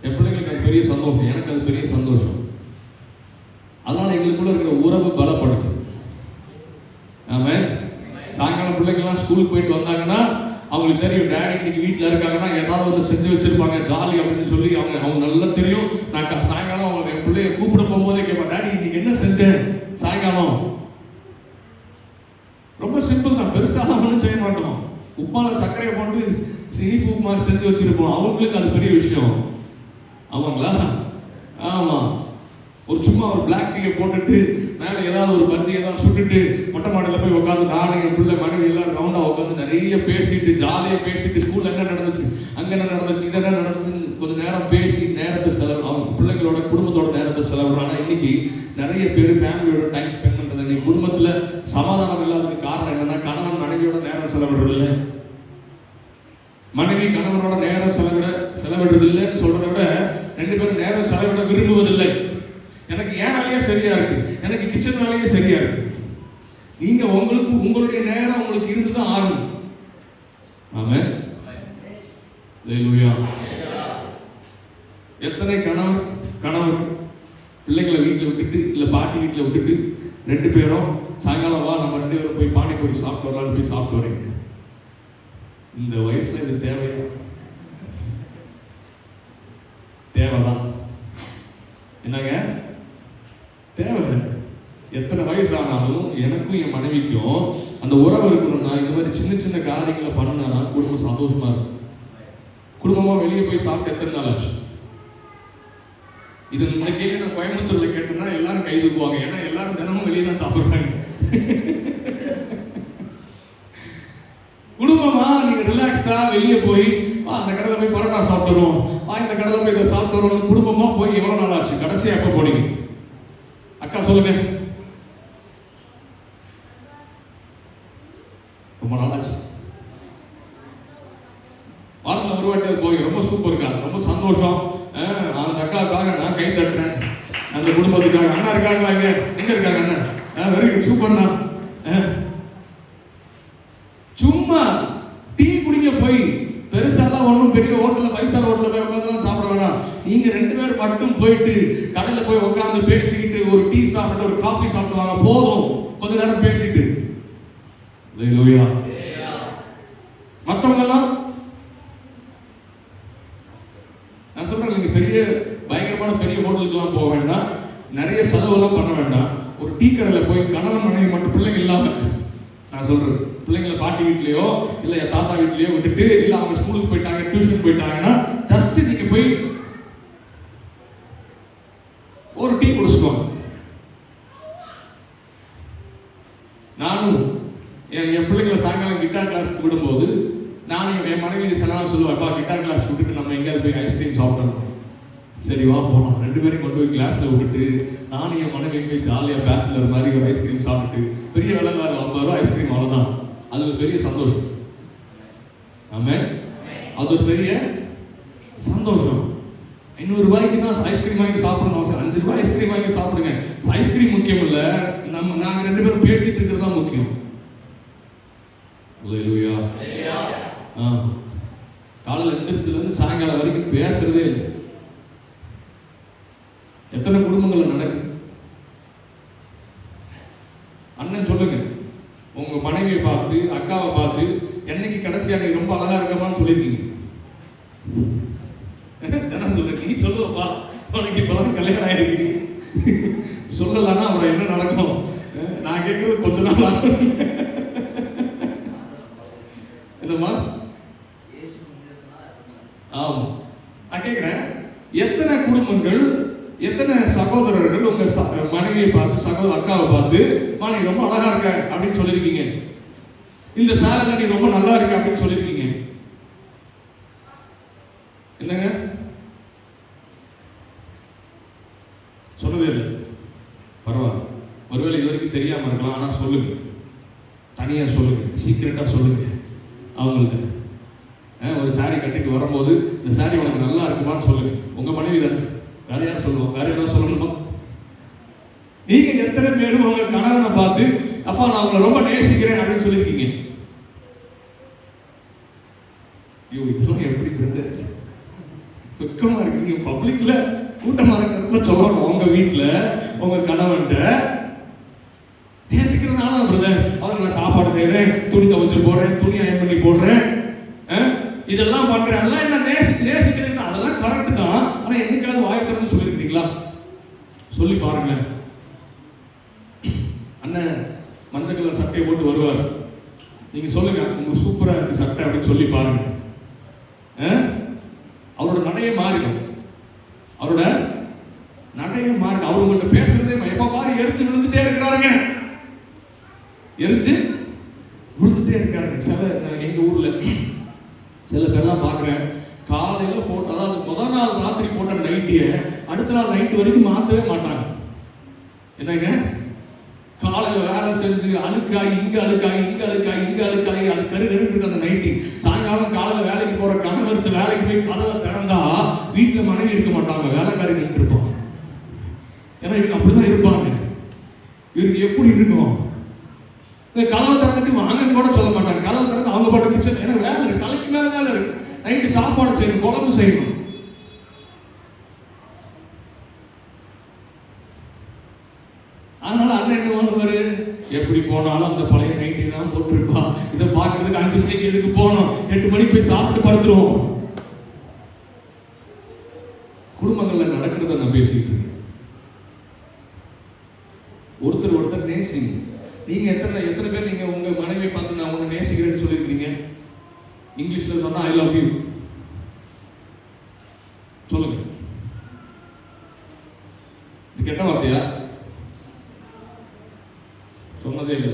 என் பிள்ளைங்களுக்கு அது பெரிய சந்தோஷம், எனக்கு அது பெரிய சந்தோஷம். அதனால எங்களுக்குள்ள இருக்கிற உறவு பலப்படுது. ஆமாம். சாயங்காலம் பிள்ளைங்கள்லாம் ஸ்கூலுக்கு போயிட்டு வந்தாங்கன்னா அவங்களுக்கு தெரியும் டேடி இன்னைக்கு வீட்டில் இருக்காங்கன்னா ஏதாவது ஒன்று செஞ்சு வச்சிருப்பாங்க ஜாலி அப்படின்னு சொல்லி அவங்க நல்லா தெரியும். நான் சாயங்காலம் அவங்க என் பிள்ளைய கூப்பிட போகும்போதே கேட்பேன், டாடி இன்னைக்கு என்ன செஞ்சேன் சாயங்காலம். ரொம்ப சிம்பிள் தான், பெருசாலாம் ஒன்றும் செய்ய மாட்டோம். உப்பால சர்க்கரையை போட்டு இனிப்பு உப்புமா செஞ்சு வச்சிருப்போம். அவங்களுக்கு அது பெரிய விஷயம். ஆமாங்களா? ஆமாம். ஒரு சும்மா ஒரு பிளாக் டீயை போட்டுட்டு மேலே ஏதாவது ஒரு பஜ்ஜி ஏதாவது சுட்டுட்டு மொட்டை மாடியில் போய் உட்காந்து நானும் என் பிள்ளை மனைவி எல்லாரும் ரவுண்டாக உட்காந்து நிறைய பேசிட்டு ஜாலியாக பேசிட்டு ஸ்கூலில் என்ன நடந்துச்சு, அங்கே என்ன நடந்துச்சு, இது என்ன நடந்துச்சுன்னு கொஞ்சம் நேரம் பேசி நேரத்தை அவங்க பிள்ளைங்களோட குடும்பத்தோட நேரத்தை செலவிடுறாங்க. இன்னைக்கு நிறைய பேர் ஃபேமிலியோட டைம் ஸ்பெண்ட் பண்ணுறது. இன்னைக்கு குடும்பத்தில் சமாதானம் இல்லாததுக்கு காரணம் என்னன்னா, கணவன் மனைவியோட நேரம் செலவிடுறது இல்லை, மனைவி கணவனோட நேரம் செலவிடுறது இல்லைன்னு சொல்றதை விட 2 பேரும் நேரம் செலவிட விரும்புவதில்லை. எனக்கு ஏன் வேலையே சரியா இருக்கு, எனக்கு கிச்சன் வேலையே சரியா இருக்கு. நீங்க உங்களுடைய நேரம் உங்களுக்கு இருந்துதான் ஆகும். ஆமென். ஹல்லேலூயா. எத்தனை கணவர் பிள்ளைகளை வீட்டில் விட்டுட்டு இல்ல பாட்டி வீட்டில் விட்டுட்டு 2 பேரும் சாயங்காலம் வா நம்ம 2 பேரும் போய் பானிபூரி சாப்பிட்டு வரலாம்னு போய் சாப்பிட்டு வரீங்க. இந்த வயசுல இது தேவையா? தேவைதான். என்னங்க தேவை? எத்தனை வயசு ஆனாலும் எனக்கும் என் மனைவிக்கும் அந்த உறவு இருக்கணும்னா இந்த மாதிரி சின்ன சின்ன காரியங்களை பண்ணாதான் குடும்பம் சந்தோஷமா இருக்கும். குடும்பமா வெளியே போய் சாப்பிட்டு எத்தனை நாள் ஆச்சு? இது இந்த கேள்வி நான் கோயம்புத்தூர்ல கேட்டேன்னா எல்லாரும் கை தூக்குவாங்க. ஏன்னா எல்லாரும் தினமும் வெளியே தான் சாப்பிடுறாங்க. குடும்பமா நீங்க ரிலாக்ஸ்டா வெளியே போய் அந்த கடையில் போய் பரோட்டா சாப்பிட்டு வருவோம், இந்த கடையில் போய் இதை சாப்பிட்டு வருவோம். குடும்பமா போய் எவ்வளவு நாள் ஆச்சு? கடைசியா எப்ப போனீங்க? அக்கா சொல்லுங்க. ரொம்ப நாளாச்சு. வாரத்தில் ஒரு வாட்டி போய் ரொம்ப சூப்பருக்கா, ரொம்ப சந்தோஷம். அந்த அக்காவுக்காக நான் கை தட்டுறேன், அந்த குடும்பத்துக்காக. அண்ணா இருக்காங்களா? எங்க இருக்காங்க அண்ணா? வெரி குட், சூப்பர்ண்ணா. சும்மா டீ குடிக்க போய் பெருசாலாம் ஒன்றும் பெரிய ஹோட்டலில் 5 ஸ்டார் ஹோட்டலில் போய் உட்காந்துலாம் சாப்பிட வேணாம். நீங்கள் 2 பேர் மட்டும் போயிட்டு கடையில் போய் உட்காந்து பேசிக்கிட்டு ஒரு டீ சாப்பிட்டு ஒரு காஃபி சாப்பிட்டு வாங்க, போதும். கொஞ்ச நேரம் பேசிட்டு. ஹல்லேலூயா. மற்றவங்கெல்லாம் நான் சொல்றேன், நீங்க பெரிய பயங்கரமான பெரிய ஹோட்டலுக்குலாம் போக வேண்டாம், நிறைய செலவெல்லாம் பண்ண வேண்டாம். ஒரு டீ கடையில் போய் கணவன் மனைவி மட்டும் பிள்ளைங்க இல்லாம, நான் சொல்றது பிள்ளைங்களை பாட்டி வீட்லயோ இல்ல தாத்தா வீட்லயோ விட்டுட்டு, இல்ல அவங்க ஸ்கூலுக்கு போயிட்டாங்க டியூஷன் போயிட்டாங்கன்னா ஜஸ்ட் நீங்க போய் ஒரு டீ குடிச்சுக்கோங்க. நானும் என் பிள்ளைங்களை சாயங்காலம் கிட்டார் கிளாஸ்க்கு விடும்போது நானும் என் மனைவி சில சொல்லுவேன், கிட்டார் கிளாஸ் விட்டுட்டு நம்ம எங்கேயாவது போய் ஐஸ்கிரீம் சாப்பிடணும். சரி வா போகலாம். 2 பேரையும் கொண்டு போய் கிளாஸ்ல விட்டுட்டு நானும் என் மனைவி போய் ஜாலியாக பேச்சுலர் மாதிரி ஒரு ஐஸ்கிரீம் சாப்பிட்டு, பெரிய விலை வேறு 50 ரூபா ஐஸ்கிரீம், அவ்வளோதான். அது ஒரு பெரிய சந்தோஷம். ஆமென். அது ஒரு பெரிய சந்தோஷம். 500 ரூபாய்க்கு தான் ஐஸ்கிரீம் வாங்கி சாப்பிடணும் அவசியம். 5 ரூபாய் ஐஸ்கிரீம் வாங்கி சாப்பிடுங்க. ஐஸ்கிரீம் முக்கியம் இல்லை, நாங்கள் 2 பேரும் பேசிட்டு இருக்கிறது தான் முக்கியம். ஹல்லேலூயா. காலையில் எந்திரிச்சிலேருந்து சாயங்காலம் வரைக்கும் பேசுறதே இல்லை. எத்தனை குடும்பங்கள் நடக்குது? அண்ணன் சொல்லுங்க, உங்க மனைவியை பார்த்து அக்காவை பார்த்து என்னைக்கு கடைசியா நீ ரொம்ப அழகா இருக்கமான்னு சொல்லியிருக்கீங்க? என்ன சொல்லுங்க, நீ சொல்லுவப்பா, உனக்கு இப்பதான் கல்யாணம் ஆயிருக்கு. சொல்லலன்னா அப்புறம் என்ன நடக்கும்? நான் கேட்கறது கொஞ்ச நாள் ஆகும். என்னம்மா? ஆமா, நான் கேட்கிறேன், எத்தனை குடும்பங்கள், எத்தனை சகோதரர்கள் உங்க மனைவியை பார்த்து அக்காவை பார்த்து நீ ரொம்ப அழகா இருக்க அப்படின்னு சொல்லியிருக்கீங்க, இந்த சேலைல நீ ரொம்ப நல்லா இருக்க அப்படின்னு சொல்லியிருக்கீங்க? சொல்லவே இல்லை. பரவாயில்ல, ஒருவேளை இது வரைக்கும் தெரியாமல் இருக்கலாம். ஆனால் சொல்லுங்க, தனியாக சொல்லுங்க, சீக்கிரட்டாக சொல்லுங்க அவங்கள்ட்ட. ஒரு சாரி கட்டிட்டு வரும்போது இந்த சாரி உனக்கு நல்லா இருக்குமான்னு சொல்லுங்க. உங்க மனைவி தானே, வேற யாரும் சொல்லுவோம், வேற யாராவது சொல்லணுமா? நீங்க எத்தனை பேரும் உங்க கணவனை பார்த்து அப்பா நான் உங்களை ரொம்ப நேசிக்கிறேன் அப்படின்னு சொல்லியிருக்கீங்க? ஐயோ இதெல்லாம் எப்படி பிரதர், வெக்கமா இருக்கு. நீங்க பப்ளிக்ல கூட்டமாக இருக்கிறதுல சொல்லணும் உங்க வீட்டுல உங்க கணவன்கிட்ட நேசிக்கிறதுனால பிரதர் அவருக்கு நான் சாப்பாடு செய்யறேன், துணி துவைச்சு போடுறேன், துணி அயன் பண்ணி போடுறேன், இதெல்லாம் பண்றேன், அதெல்லாம் என்ன நேசிக்கிறேன், அதெல்லாம் கரெக்ட் தான். ஆனா என்னைக்காவது வாயை திறந்து சொல்லியிருக்கீங்களா? சொல்லி பாருங்களேன். அண்ணன் மஞ்சள் கலர் சட்டையை போட்டு வருவார், நீங்க சொல்லுங்க உங்களுக்கு சூப்பரா இருக்கு சட்டை அப்படின்னு சொல்லி பாருங்க. அவரோட நடையை மாறிடும், அவரோட நடையை மாறிடும். அவர் உங்கள்கிட்ட பேசுறதே எப்ப பாரு எரிச்சு விழுந்துட்டே இருக்கிறாருங்க, எரிச்சு விழுந்துட்டே இருக்காருங்க. எங்க ஊர்ல சில பேர்லாம் பார்க்குறேன், காலையில் போட்டு அதாவது முதல் நாள் ராத்திரி போட்ட நைட்டியை அடுத்த நாள் நைட்டு வரைக்கும் மாற்றவே மாட்டாங்க. என்னங்க, காலையில் வேலை செஞ்சு அழுக்காகி இங்கே அழுக்காகி இங்கே அழுக்காகி இங்கே அழுக்காகி அது கருகருன்னு இருக்கு அந்த நைட்டி. சாயங்காலம் காலையில் வேலைக்கு போகிற கணவருக்கு வேலைக்கு போய் கதவை திறந்தா வீட்டில் மனைவி இருக்க மாட்டாங்க, வேலைக்காரி நின்று இருப்போம். ஏன்னா இவங்க அப்படிதான் இருப்பாங்க. இவருக்கு எப்படி இருக்கும்? கதவை திறந்துட்டு வாங்கன்னு கூட சொல்ல மாட்டாங்க. கதவை திறந்து அவங்க பாட்டு கிச்சன், ஏன்னா வேலை இருக்கு, தலைக்கு மேல வேலை இருக்கு. நைட்டு சாப்பாடு செய்யணும், குழம்பு செய்யணும். அதனால அண்ணன் என்ன பண்ணுவாரு, எப்படி போனாலும் அந்த பழைய நைட்டி தான் போட்டிருப்பா, இதை பார்க்கறதுக்கு 5 மணிக்கு எதுக்கு போனோம், 8 மணிக்கு போய் சாப்பிட்டு படுத்துருவோம். குடும்பங்கள்ல நடக்கிறத நான் பேசிட்டு இருக்கேன். ஒருத்தர் நேசிங்க. நீங்க எத்தனை பேர் நீங்க உங்க மனைவியை பார்த்து நான் உன்னை நேசிக்கிறேன்னு சொல்லியிருக்கிறீங்க? இங்கிலீஷ்ல சொன்னா ஐ லவ் யூ சொல்லுங்க. இது கெட்ட வார்த்தையா? சொன்னதே இல்லை.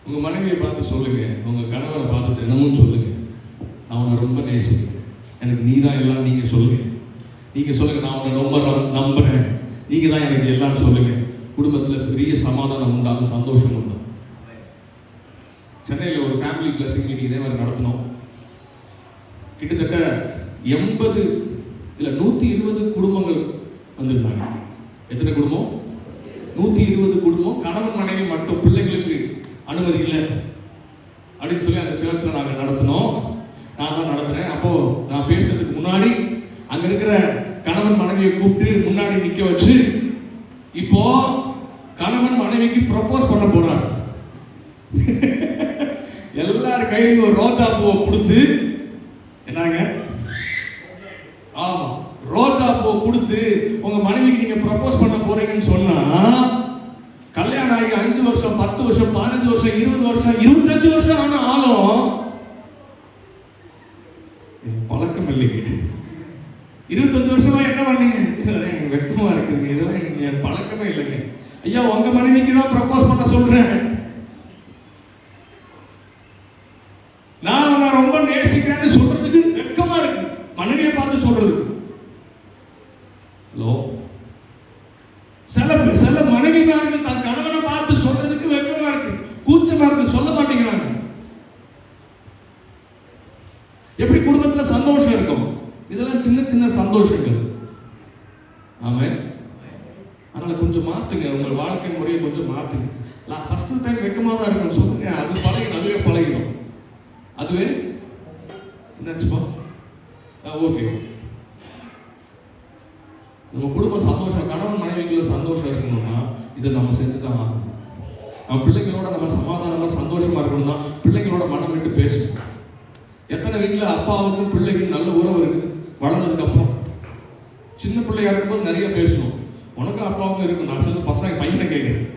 உங்க மனைவியை பார்த்து சொல்லுங்க, உங்க கணவனை பார்த்து தினமும் சொல்லுங்க, அவனை ரொம்ப நேசிக்கிறேன், எனக்கு நீ தான் எல்லாம். நீங்க சொல்லுங்க, நீங்க சொல்லுங்க, நான் உன்னை ரொம்ப நம்புறேன், நீங்க தான் எனக்கு எல்லாம் சொல்லுங்க. குடும்பத்தில் பெரிய சமாதானம் உண்டாகும், சந்தோஷம் உண்டாகும். சென்னையில் ஒரு ஃபேமிலி பிளஸிங் மீட்டிங் இதே மாதிரி நடத்தினோம். கிட்டத்தட்ட 80 இல்லை 120 குடும்பங்கள் வந்திருந்தாங்க. எத்தனை குடும்பம்? 120 குடும்பம். கணவன் மனைவி மட்டும், பிள்ளைங்களுக்கு அனுமதி இல்லை அப்படின்னு சொல்லி அந்த சர்ச்சில் நாங்கள் நடத்தினோம். நான் தான் நடத்துறேன். அப்போ நான் பேசுறதுக்கு முன்னாடி அங்க இருக்கிற கணவன் மனைவியை கூப்பிட்டு முன்னாடி நிக்க வச்சு, இப்போ கணவன் மனைவிக்கு ப்ரப்போஸ் பண்ண போறார். எல்லார் கையிலையும் ஒரு ரோஜா பூவை கொடுத்து, என்னங்க, ஆமா ரோஜா பூவை கொடுத்து உங்க மனைவிக்கு நீங்க ப்ரப்போஸ் பண்ண போறீங்கன்னு சொன்னா, கல்யாணம் ஆகி 5 வருஷம் 10 வருஷம் 15 வருஷம் 20 வருஷம் 25 வருஷம் ஆன ஆளும் பழக்கம் இல்லைங்க. 25 வருஷமா என்ன பண்ணீங்க? இதெல்லாம் எனக்கு வெக்கமா இருக்குதுங்க, இதெல்லாம் எனக்கு என் பழக்கமே இல்லைங்க. ஐயா உங்க மனைவிக்கு தான் ப்ரப்போஸ் பண்ண சொல்றேன், நான் உன்னை ரொம்ப நேசிக்கிறேன்னு சொல்றதுக்கு வெக்கமா இருக்கு, மனைவியை பார்த்து சொல்றதுக்கு. ஹலோ, சில மனைவிமார்கள் தான் கணவனை பார்த்து சொல்றதுக்கு வெக்கமா இருக்கு, கூச்சமா இருக்கு, சொல்ல மாட்டேங்கிறாங்க. எப்படி குடும்பத்துல சந்தோஷம் இருக்கும்? இதெல்லாம் சின்ன சின்ன சந்தோஷங்கள். ஆமென். அதனால கொஞ்சம் மாத்துங்க, உங்க வாழ்க்கை முறையை கொஞ்சம் மாத்துங்க. நான் ஃபர்ஸ்ட் டைம் வெக்கமா தான் இருக்கணும் சொல்லுங்க, அது பழகிடும், அதுவே பழகிடும். அதுவே என்னாச்சுப்பா? ஓகே, நம்ம குடும்பம் சந்தோஷம், கணவன் மனைவிக்குள்ள சந்தோஷம் இருக்கணும்னா இதை நம்ம செஞ்சுதான் ஆகணும். நம்ம பிள்ளைங்களோட நம்ம சமாதானமா சந்தோஷமா இருக்கணும்னா பிள்ளைங்களோட மனம் விட்டு பேசணும். எத்தனை வீட்டில் அப்பாவுக்கும் பிள்ளைக்கும் நல்ல உறவு இருக்குது வளர்ந்ததுக்கு அப்புறம்? சின்ன பிள்ளையா இருக்கும்போது நிறைய பேசணும், உனக்கும் அப்பாவுக்கும் இருக்கும். நான் சொல்ல பசங்க பையனை கேட்குறேன்.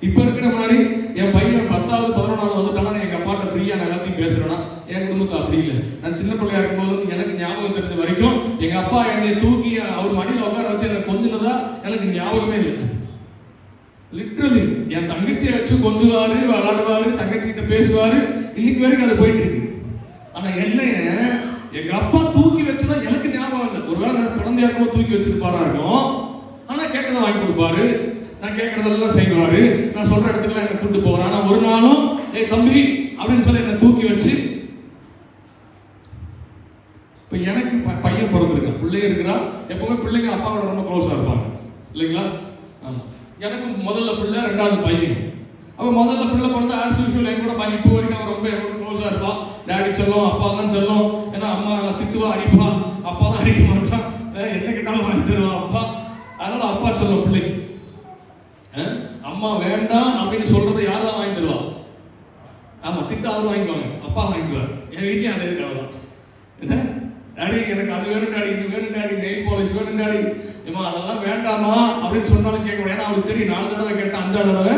இப்ப இருக்கிற மாதிரி என் பையன் 10வது 11வது வந்துட்டானா எங்க அப்பாட்ட ஃப்ரீயா நான் எல்லாத்தையும் பேசுறேன்னா, என் குடும்பத்தை அப்படி இல்லை. நான் சின்ன பிள்ளையா இருக்கும்போது எனக்கு ஞாபகம் தெரிஞ்ச வரைக்கும் எங்க அப்பா என்னை தூக்கி அவர் மடியில் உட்கார வச்சு என்னை கொஞ்சினதா எனக்கு ஞாபகமே இல்லை. லிட்ரலி என் தங்கச்சியை வச்சு கொஞ்சுவாரு, விளையாடுவாரு, தங்கச்சிக்கிட்ட பேசுவாரு. இன்னைக்கு வரைக்கும் அது போயிட்டு இருக்கு. ஆனா என்னைய எங்க அப்பா தூக்கி வச்சுதான் எனக்கு ஞாபகம் இல்லை. ஒருவேளை நான் குழந்தையா இருக்கும்போது தூக்கி வச்சிருப்பாரா இருக்கும். ஆனா கேட்டதை வாங்கி கொடுப்பாரு, நான் கேட்கறதெல்லாம் செய்வாரு, நான் சொல்ற இடத்துக்குலாம் என்ன கூட்டு போவாரு. ஆனா ஒரு நாளும் ஏய் தம்பி அப்படின்னு சொல்லி என்ன தூக்கி வச்சு, இப்ப எனக்கு பையன் பிறந்திருக்கான், பிள்ளை இருக்கிறா. எப்பவுமே பிள்ளைங்க அப்பாவோட ரொம்ப க்ளோஸா இருப்பாங்க இல்லைங்களா? ஆமா. எனக்கு முதல்ல பிள்ளை, ரெண்டாவது பையன். அவன் முதல்ல பிள்ளை பிறந்த ஆஸ் யூஷுவல் என் கூட பையன் இப்போ வரைக்கும் அவன் ரொம்ப என் கூட க்ளோஸா இருப்பான். டேடி செல்லம், அப்பா தான் செல்லம். ஏன்னா அம்மா திட்டுவா, அடிப்பா, அப்பா தான் அடிக்க மாட்டான். என்ன கேட்டாலும் வாங்கி தருவான் அப்பா. அதனால அப்பா செல்லம் பிள்ளைக்கு. அம்மா வேண்டாம் அப்படின்னு சொல்றதை யார் தான் வாங்கி தருவா? ஆமா, திட்ட அவரும் வாங்கிக்குவாங்க, அப்பா வாங்கிக்குவார். என் வீட்லயும் அதே இருக்காதான். என்ன டாடி எனக்கு அது வேணும் டாடி, இது வேணும் டாடி, நெயில் பாலிஷ் வேணும் டாடி, ஏமா அதெல்லாம் வேண்டாமா அப்படின்னு சொன்னாலும் கேட்க. ஏன்னா அவருக்கு தெரியும் 4 தடவை கேட்டா 5ஆவது தடவை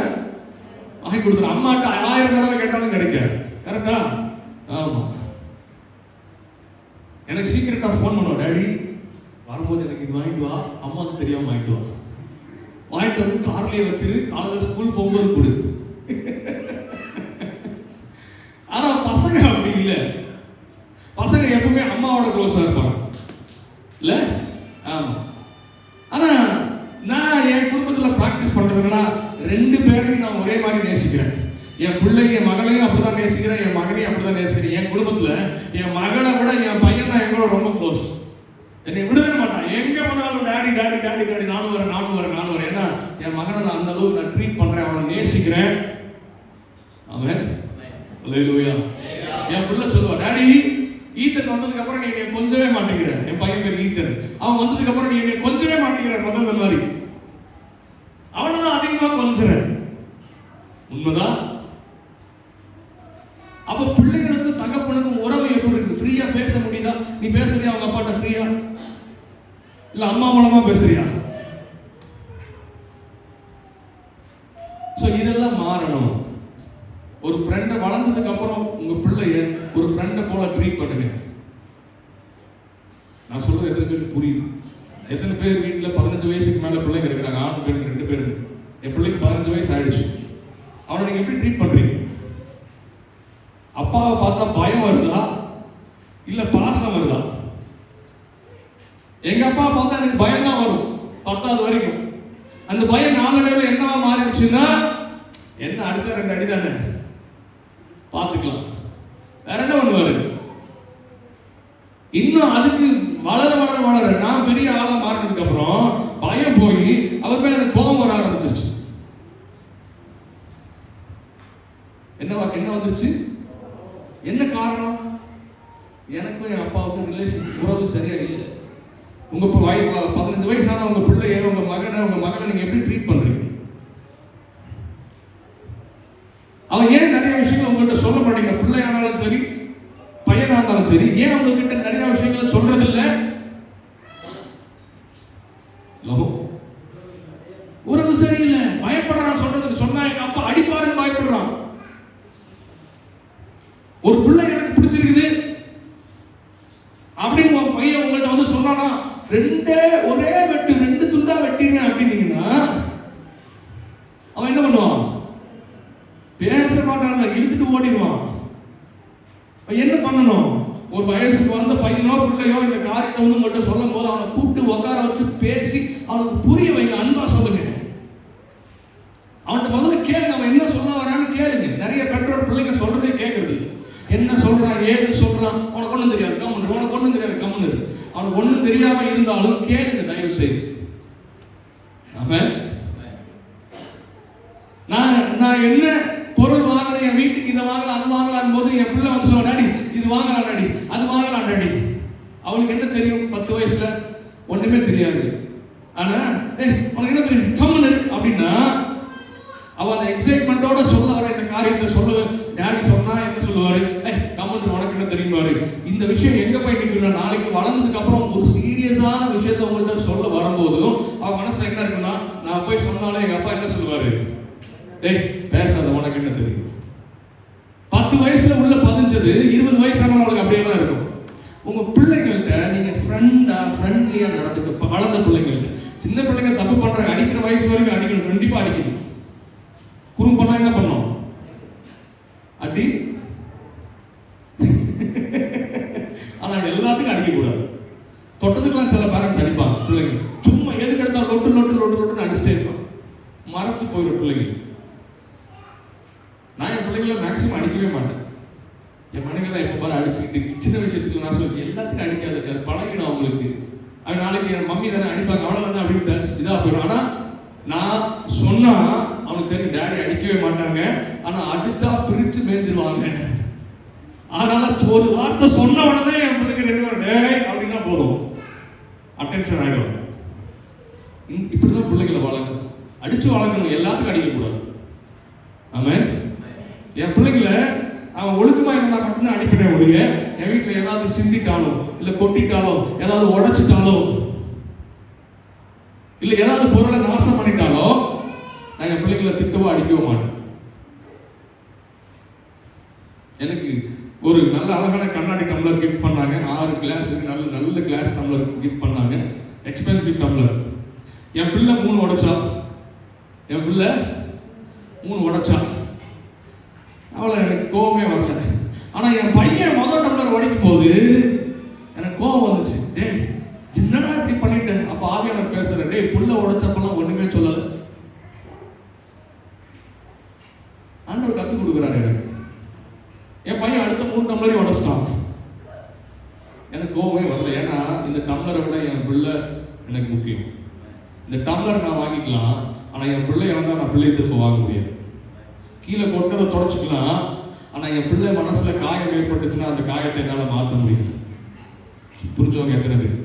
வாங்கி கொடுத்துரும். அம்மாட்ட 1000 தடவை கேட்டாலும் கிடைக்காது. கரெக்டா? ஆமா. எனக்கு சீக்கிரட்டா ஃபோன் பண்ணுவோம், டாடி வரும்போது எனக்கு இது வாங்கிட்டு வா, அம்மாவுக்கு தெரியாம வாங்கிட்டு வா, வாங்கிட்டு வந்து கார்லயே வச்சிரு, காலையில ஸ்கூல் போகும்போது கொடு. ஆனா பசங்க அப்படி இல்லை. பசங்க எப்பவுமே அம்மாவோட க்ளோஸா இருப்பாங்க இல்ல? ஆமா. ஆனா நான் என் குடும்பத்துல பிராக்டிஸ் பண்றதுன்னா 2 பேரையும் நான் ஒரே மாதிரி நேசிக்கிறேன். என் பிள்ளையும் என் மகளையும் அப்படிதான் நேசிக்கிறேன், என் மகனையும் அப்படிதான் நேசிக்கிறேன். என் குடும்பத்துல என் மகளை விட என் பையன் தான் எங்களோட ரொம்ப க்ளோஸ். என்னை விடவே மாட்டான். எங்க போனாலும் டாடி டாடி டாடி டாடி, நானும் வரேன் நானும் வரேன் நானும் வரேன். ஏன்னா என் மகனை நான் அந்த அளவுக்கு நான் ட்ரீட் பண்றேன், அவனை நேசிக்கிறேன். ஆமென். அல்லேலூயா. என் பிள்ளை சொல்லுவா, டாடி ஈத்தன் வந்ததுக்கு அப்புறம் நீ என்னை கொஞ்சவே மாட்டேங்கிற. என் பையன் பேர் ஈத்தன். அவன் வந்ததுக்கு அப்புறம் நீ என்னை கொஞ்சவே மாட்டேங்கிற முதல்ல மாதிரி. அவனதான் அதிகமா கொஞ்சற. உண்மைதான். அப்ப பிள்ளைகளுக்கு தகப்பனுக்கும் உறவு எப்படி இருக்கு? ஃப்ரீயா பேச முடியுதா? நீ பேசுறியா அவங்க அப்பாட்ட ஃப்ரீயா? இல்ல அம்மா மூலமா பேசுறியா? சோ இதெல்லாம் மாறணும். ஒரு ஃப்ரெண்டை வளர்ந்ததுக்கு அப்புறம் உங்க பிள்ளைய ஒரு ஃப்ரெண்டை போல ட்ரீட் பண்ணுங்க. நான் சொல்றது எத்தனை பேருக்கு புரியுது? எத்தனை பேர் வீட்டில் 15 வயசுக்கு மேல பிள்ளைங்க இருக்கிறாங்க? ஆண் பெண் 2 பேருமே. என் பிள்ளைக்கு 15 வயசு ஆயிடுச்சு. அவனை நீங்க எப்படி ட்ரீட் பண்றீங்க? அப்பாவை பார்த்தா பயம் வருதா இல்ல பாசம் வருதா? எங்க அப்பா பார்த்தா எனக்கு பயம் தான் வரும் 10வது வரைக்கும். அந்த பயம் நாளடைவில் என்னவா மாறிடுச்சுன்னா, என்ன அடிச்சா 2 அடி தானே, பார்த்துக்கலாம், வேற என்ன பண்ணுவாரு? இன்னும் அதுக்கு வளர வளர வளர நான் பெரிய ஆளா மாறினதுக்கு அப்புறம் பயம் போய் அவர் மேல எனக்கு கோபம் வர ஆரம்பிச்சிருச்சு. என்ன வந்துருச்சு? என்ன காரணம்? எனக்கும் என் அப்பாவுக்கும் ரிலேஷன்ஷிப் உறவு சரியா இல்லை. உங்க 15 வயசான உங்க பிள்ளைய, உங்க மகனை, உங்க மகளை நீங்க எப்படி ட்ரீட் பண்றீங்க? அவன் ஏன் நிறைய விஷயங்கள் உங்கள்கிட்ட சொல்ல மாட்டேங்கிற? பிள்ளையானாலும் சரி பையனா இருந்தாலும் சரி, ஏன் உங்ககிட்ட நிறைய விஷயங்களை சொல்றது இல்லை? உறவு சரியில்லை, பயப்படுறான் சொல்றதுக்கு. சொன்னா எங்க அப்பா அடிப்பாருன்னு பயப்படுறான். ஒரு பிள்ளை எனக்கு பிடிச்சிருக்குது அப்படின்னு உங்க பையன் உங்கள்கிட்ட வந்து சொன்னானா, ஒரே வெட்டு 2 துண்டா வெட்டிங்க அப்படின்னீங்கன்னா அவன் என்ன பண்ணுவான்? பேச மாட்டான், இழுத்துட்டு ஓடிடுவான். என்ன பண்ணணும்? ஒரு வயசுக்கு வந்த பையனோ பிள்ளையோ இந்த காரியத்தை வந்து உங்கள்கிட்ட சொல்லும் போது அவனை கூப்பிட்டு உட்கார வச்சு பேசி அவனுக்கு புரிய வைங்க, அன்பா சொல்லுங்க. அவன்கிட்ட முதல்ல கேளுங்க, அவன் என்ன சொல்ல வரான்னு கேளுங்க. நிறைய பெற்றோர் பிள்ளைங்க சொல்றதே கேட்கறது. என்ன சொல்றான், ஏது சொல்றான், உனக்கு ஒண்ணும் தெரியாது கம்முன்னு, உனக்கு ஒண்ணும் தெரியாது கம்முன்னு. அவனுக்கு ஒண்ணும் தெரியாம இருந்தாலும் கேளுங்க தயவு செய்து. ஆமென். நான் என்ன பொருள் வாங்கினேன், என் வீட்டுக்கு இதை வாங்கலாம் அது வாங்கலாம் போது என் பிள்ளை வந்து சொல்ல, டாடி இது வாங்கலாம் டாடி, அது வாங்கலாம் டாடி. அவளுக்கு என்ன தெரியும்? 10 வயசுல ஒண்ணுமே தெரியாது. ஆனா உனக்கு என்ன தெரியும், கம்முன்னு அப்படின்னா அவ அந்த எக்ஸைட்மெண்டோட சொல்ல வர இந்த காரியத்தை சொல்லுவேன். டாடி சொன்னா என்ன சொல்லுவாரு? கம்முன்னு, உனக்கு என்ன தெரியுமாரு? இந்த விஷயம் எங்க போய் நிற்கணும்? நாளைக்கு வளர்ந்ததுக்கு அப்புறம் ஒரு சீரியஸான விஷயத்தை உங்கள்கிட்ட சொல்ல வரும்போதும் அவன் மனசுல என்ன இருக்குன்னா, நான் போய் சொன்னாலும் எங்க அப்பா என்ன சொல்லுவாரு? பேசாத, உனக்கு என்ன தெரியும்? 10 வயசுல உள்ள பதிஞ்சது 20 வயசானவங்களுக்கு அப்படியே தான் இருக்கும். உங்க பிள்ளைங்கள்ட்ட நீங்க ஃப்ரெண்ட்லியா நடந்துக்க. வளர்ந்த பிள்ளைங்கள்ட்ட, சின்ன பிள்ளைங்க தப்பு பண்றாங்க, அடிக்கிற வயசு வரைக்கும் அடிக்கணும், கண்டிப்பா அடிக்கணும். குறும் பண்ணா என்ன பண்ணும்? அடி. பிள்ளைங்க. சும்மா எதுக்கு எடுத்தா லொட்டு லொட்டு லொட்டு லொட்டுன்னு அடிச்சுட்டே இருப்பான். மறத்து போயிடும் பிள்ளைங்க. நான் என் பிள்ளைங்களை மேக்சிமம் அடிக்கவே மாட்டேன். என் மனைவி தான் எப்போ பாரு அடிச்சுக்கிட்டு சின்ன விஷயத்துக்கு நான் சொல்லுவேன், எல்லாத்துக்கும் அடிக்காத, பழகிடும் அவங்களுக்கு. அது நாளைக்கு என் மம்மி தானே அடிப்பாங்க, அவ்வளோ தானே அப்படின்னு இதாக போயிடும். ஆனால் நான் சொன்னா அவனுக்கு தெரியும் டேடி அடிக்கவே மாட்டாங்க, ஆனால் அடிச்சா பிரிச்சு மேய்ஞ்சிருவாங்க. அதனால ஒரு வார்த்தை சொன்ன உடனே என் பிள்ளைங்க 2 பேரும் டேய் அப்படின்னா போதும், அட்டென்ஷன் ஆகிடும். இப்படிதான் பிள்ளைகளை வளர்க்கணும். அடிச்சு வளர்க்கணும், எல்லாத்துக்கும் அடிக்கக்கூடாது. ஆமென். என் பிள்ளைங்களை அவன் ஒழுக்கமா இருந்தா மட்டும்தான் அடிப்பேன் ஒழிய, என் வீட்டில் ஏதாவது சிந்திட்டாலோ இல்லை கொட்டிட்டாலோ ஏதாவது உடைச்சிட்டாலோ இல்லை ஏதாவது பொருளை நாசம் பண்ணிட்டாலோ நான் என் பிள்ளைங்களை திட்டவோ அடிக்கவோ மாட்டேன். எனக்கு ஒரு நல்ல அழகான கண்ணாடி டம்ளர் கிஃப்ட் பண்ணாங்க. 6 கிளாஸ் நல்ல நல்ல கிளாஸ் டம்ளர் கிஃப்ட் பண்ணாங்க, எக்ஸ்பென்சிவ் டம்ளர். என் பிள்ளை 3 உடைச்சா, என் பிள்ளை 3 உடைச்சா. அவ்வளோ எனக்கு கோவமே வரல. ஆனால் என் பையன் முதல் டம்ளர் உடைக்கும் போது எனக்கு கோவம் வந்துச்சு. டே சின்னடா இப்படி பண்ணிட்டேன். அப்போ ஆவியானவர் பேசுறேன், டே புள்ள உடைச்சப்பெல்லாம் ஒண்ணுமே சொல்லலை. ஆண்டவர் கற்றுக் கொடுக்குறாரு எனக்கு. என் பையன் அடுத்த 3 டம்ளரையும் உடைச்சிட்டான். எனக்கு கோவமே வரல. ஏன்னா இந்த டம்ளரை விட என் பிள்ளை எனக்கு முக்கியம். இந்த டம்ளர் நான் வாங்கிக்கலாம், ஆனால் என் பிள்ளை இழந்தா நான் பிள்ளையை திரும்ப வாங்க முடியாது. கீழே கொட்டதை தொடச்சிக்கலாம், ஆனால் என் பிள்ளை மனசுல காயம் ஏற்பட்டுச்சுன்னா அந்த காயத்தை என்னால் மாற்ற முடியாது. புரிஞ்சவங்க எத்தனை பேர்?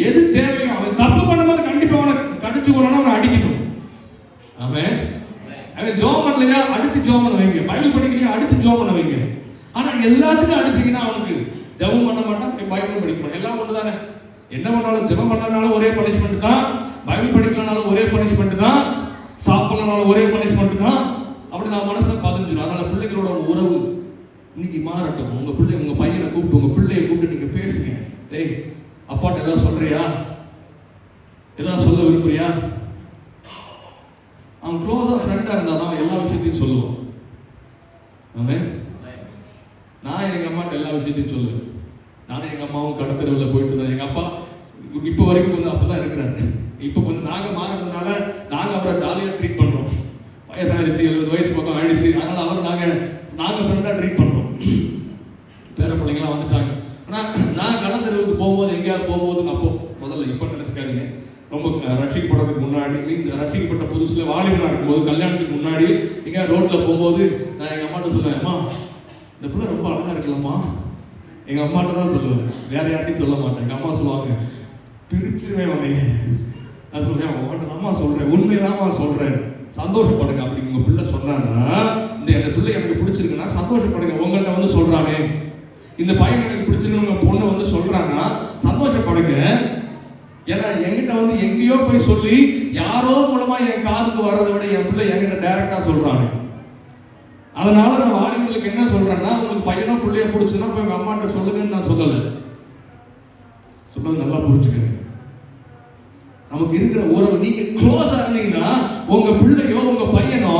எது தேவையோ, அவன் தப்பு பண்ணும்போது கண்டிப்பா அவனை கடிச்சு கொள்ளணும், அவனை அடிக்கணும். அவன் ஜோம் பண்ணலையா அடிச்சு ஜோம் பண்ண வைங்க, பைபிள் படிக்கலையா அடிச்சு ஜோம் பண்ண வைங்க. ஆனா எல்லாத்துக்கும் அடிச்சீங்கன்னா அவனுக்கு ஜெபம் பண்ண மாட்டான், பைபிள் படிக்க மாட்டான். எல்லாம் ஒன்று தானே. என்ன பண்ணாலும் ஜெபம் பண்ணனாலும் ஒரே பனிஷ்மெண்ட் தான், பைபிள் படிக்கலனாலும் ஒரே பனிஷ்மெண்ட் தான், சாப்பிடலனாலும் ஒரே பனிஷ்மெண்ட் தான். அப்படி நான் மனசுல பதிஞ்சிடும். அதனால பிள்ளைகளோட உறவு இன்னைக்கு மாறட்டும். உங்க பிள்ளை உங்க பையனை கூப்பிட்டு உங்க பிள்ளையை கூப்பிட்டு நீங்க பேசுங்க. டேய் அப்பாட்ட ஏதாவது சொல்றியா, ஏதாவது சொல்ல விரும்புறியா? அவன் க்ளோஸா ஃப்ரெண்டா இருந்தா தான் எல்லா விஷயத்தையும் சொல்லுவான். ஆமென். நான் எங்க அம்மாட்ட எல்லா விஷயத்தையும் சொல்லுவேன். நானும் எங்க அம்மாவும் கடத்தெருவில் போயிட்டு தான். எங்க அப்பா இப்போ வரைக்கும் கொஞ்சம் அப்பதான் இருக்கிறாரு. இப்போ கொஞ்சம் நாங்க மாறினதுனால நாங்க அவரை ஜாலியா ட்ரீட் பண்றோம். வயசாகிடுச்சு, 70 வயசு பக்கம் ஆயிடுச்சு. அதனால அவர் நாங்க ஃப்ரெண்டா ட்ரீட் பண்றோம். பேர பிள்ளைங்களாம் வந்துட்டாங்க. ஆனால் நான் கடத்தெருவுக்கு போகும்போது எங்கேயாவது போகும்போது அப்போ முதல்ல இப்போ நினைச்சுக்காதீங்க, ரொம்ப ரசிக்கப்பட்டதுக்கு முன்னாடி, ரசிக்கப்பட்ட புதுசுல வாலிபனா இருக்கும்போது, கல்யாணத்துக்கு முன்னாடி எங்கேயாவது ரோட்ல போகும்போது நான் எங்க அம்மாட்ட சொல்லுவேன், அம்மா இந்த பிள்ளை ரொம்ப அழகா இருக்கலாமா. எங்க அம்மாட்ட தான் சொல்லுவேன், வேற யார்ட்டையும் சொல்ல மாட்டேன். எங்க அம்மா சொல்லுவாங்க, பிரிச்சுருவேன் உன்னைய. நான் சொல்றேன், அவன்கிட்ட அம்மா சொல்றேன், உண்மைதாம்மா சொல்றேன், சந்தோஷப்படுங்க. அப்படி உங்க பிள்ளை சொன்னான்னா, இந்த பிள்ளை எனக்கு பிடிச்சிருக்குன்னா சந்தோஷப்படுங்க. உங்கள்கிட்ட வந்து சொல்றானே, இந்த பையன் எனக்கு பிடிச்சிருக்குன்னு உங்க பொண்ணு வந்து சொல்றான்னா சந்தோஷப்படுங்க. ஏன்னா என்கிட்ட வந்து எங்கேயோ போய் சொல்லி யாரோ மூலமா என் காதுக்கு வர்றதை விட என் பிள்ளை என்கிட்ட டைரக்டா சொல்றாங்க. அதனால நான் வாலிபர்களுக்கு என்ன சொல்றேன்னா, உங்களுக்கு பையனோ பிள்ளைய பிடிச்சுன்னா போய் உங்க அம்மாட்ட சொல்லுங்கன்னு நான் சொல்லலை. சொல்றது நல்லா புரிஞ்சுக்கங்க. நமக்கு இருக்கிற உறவு நீங்க க்ளோஸா இருந்தீங்கன்னா உங்க பிள்ளையோ உங்க பையனோ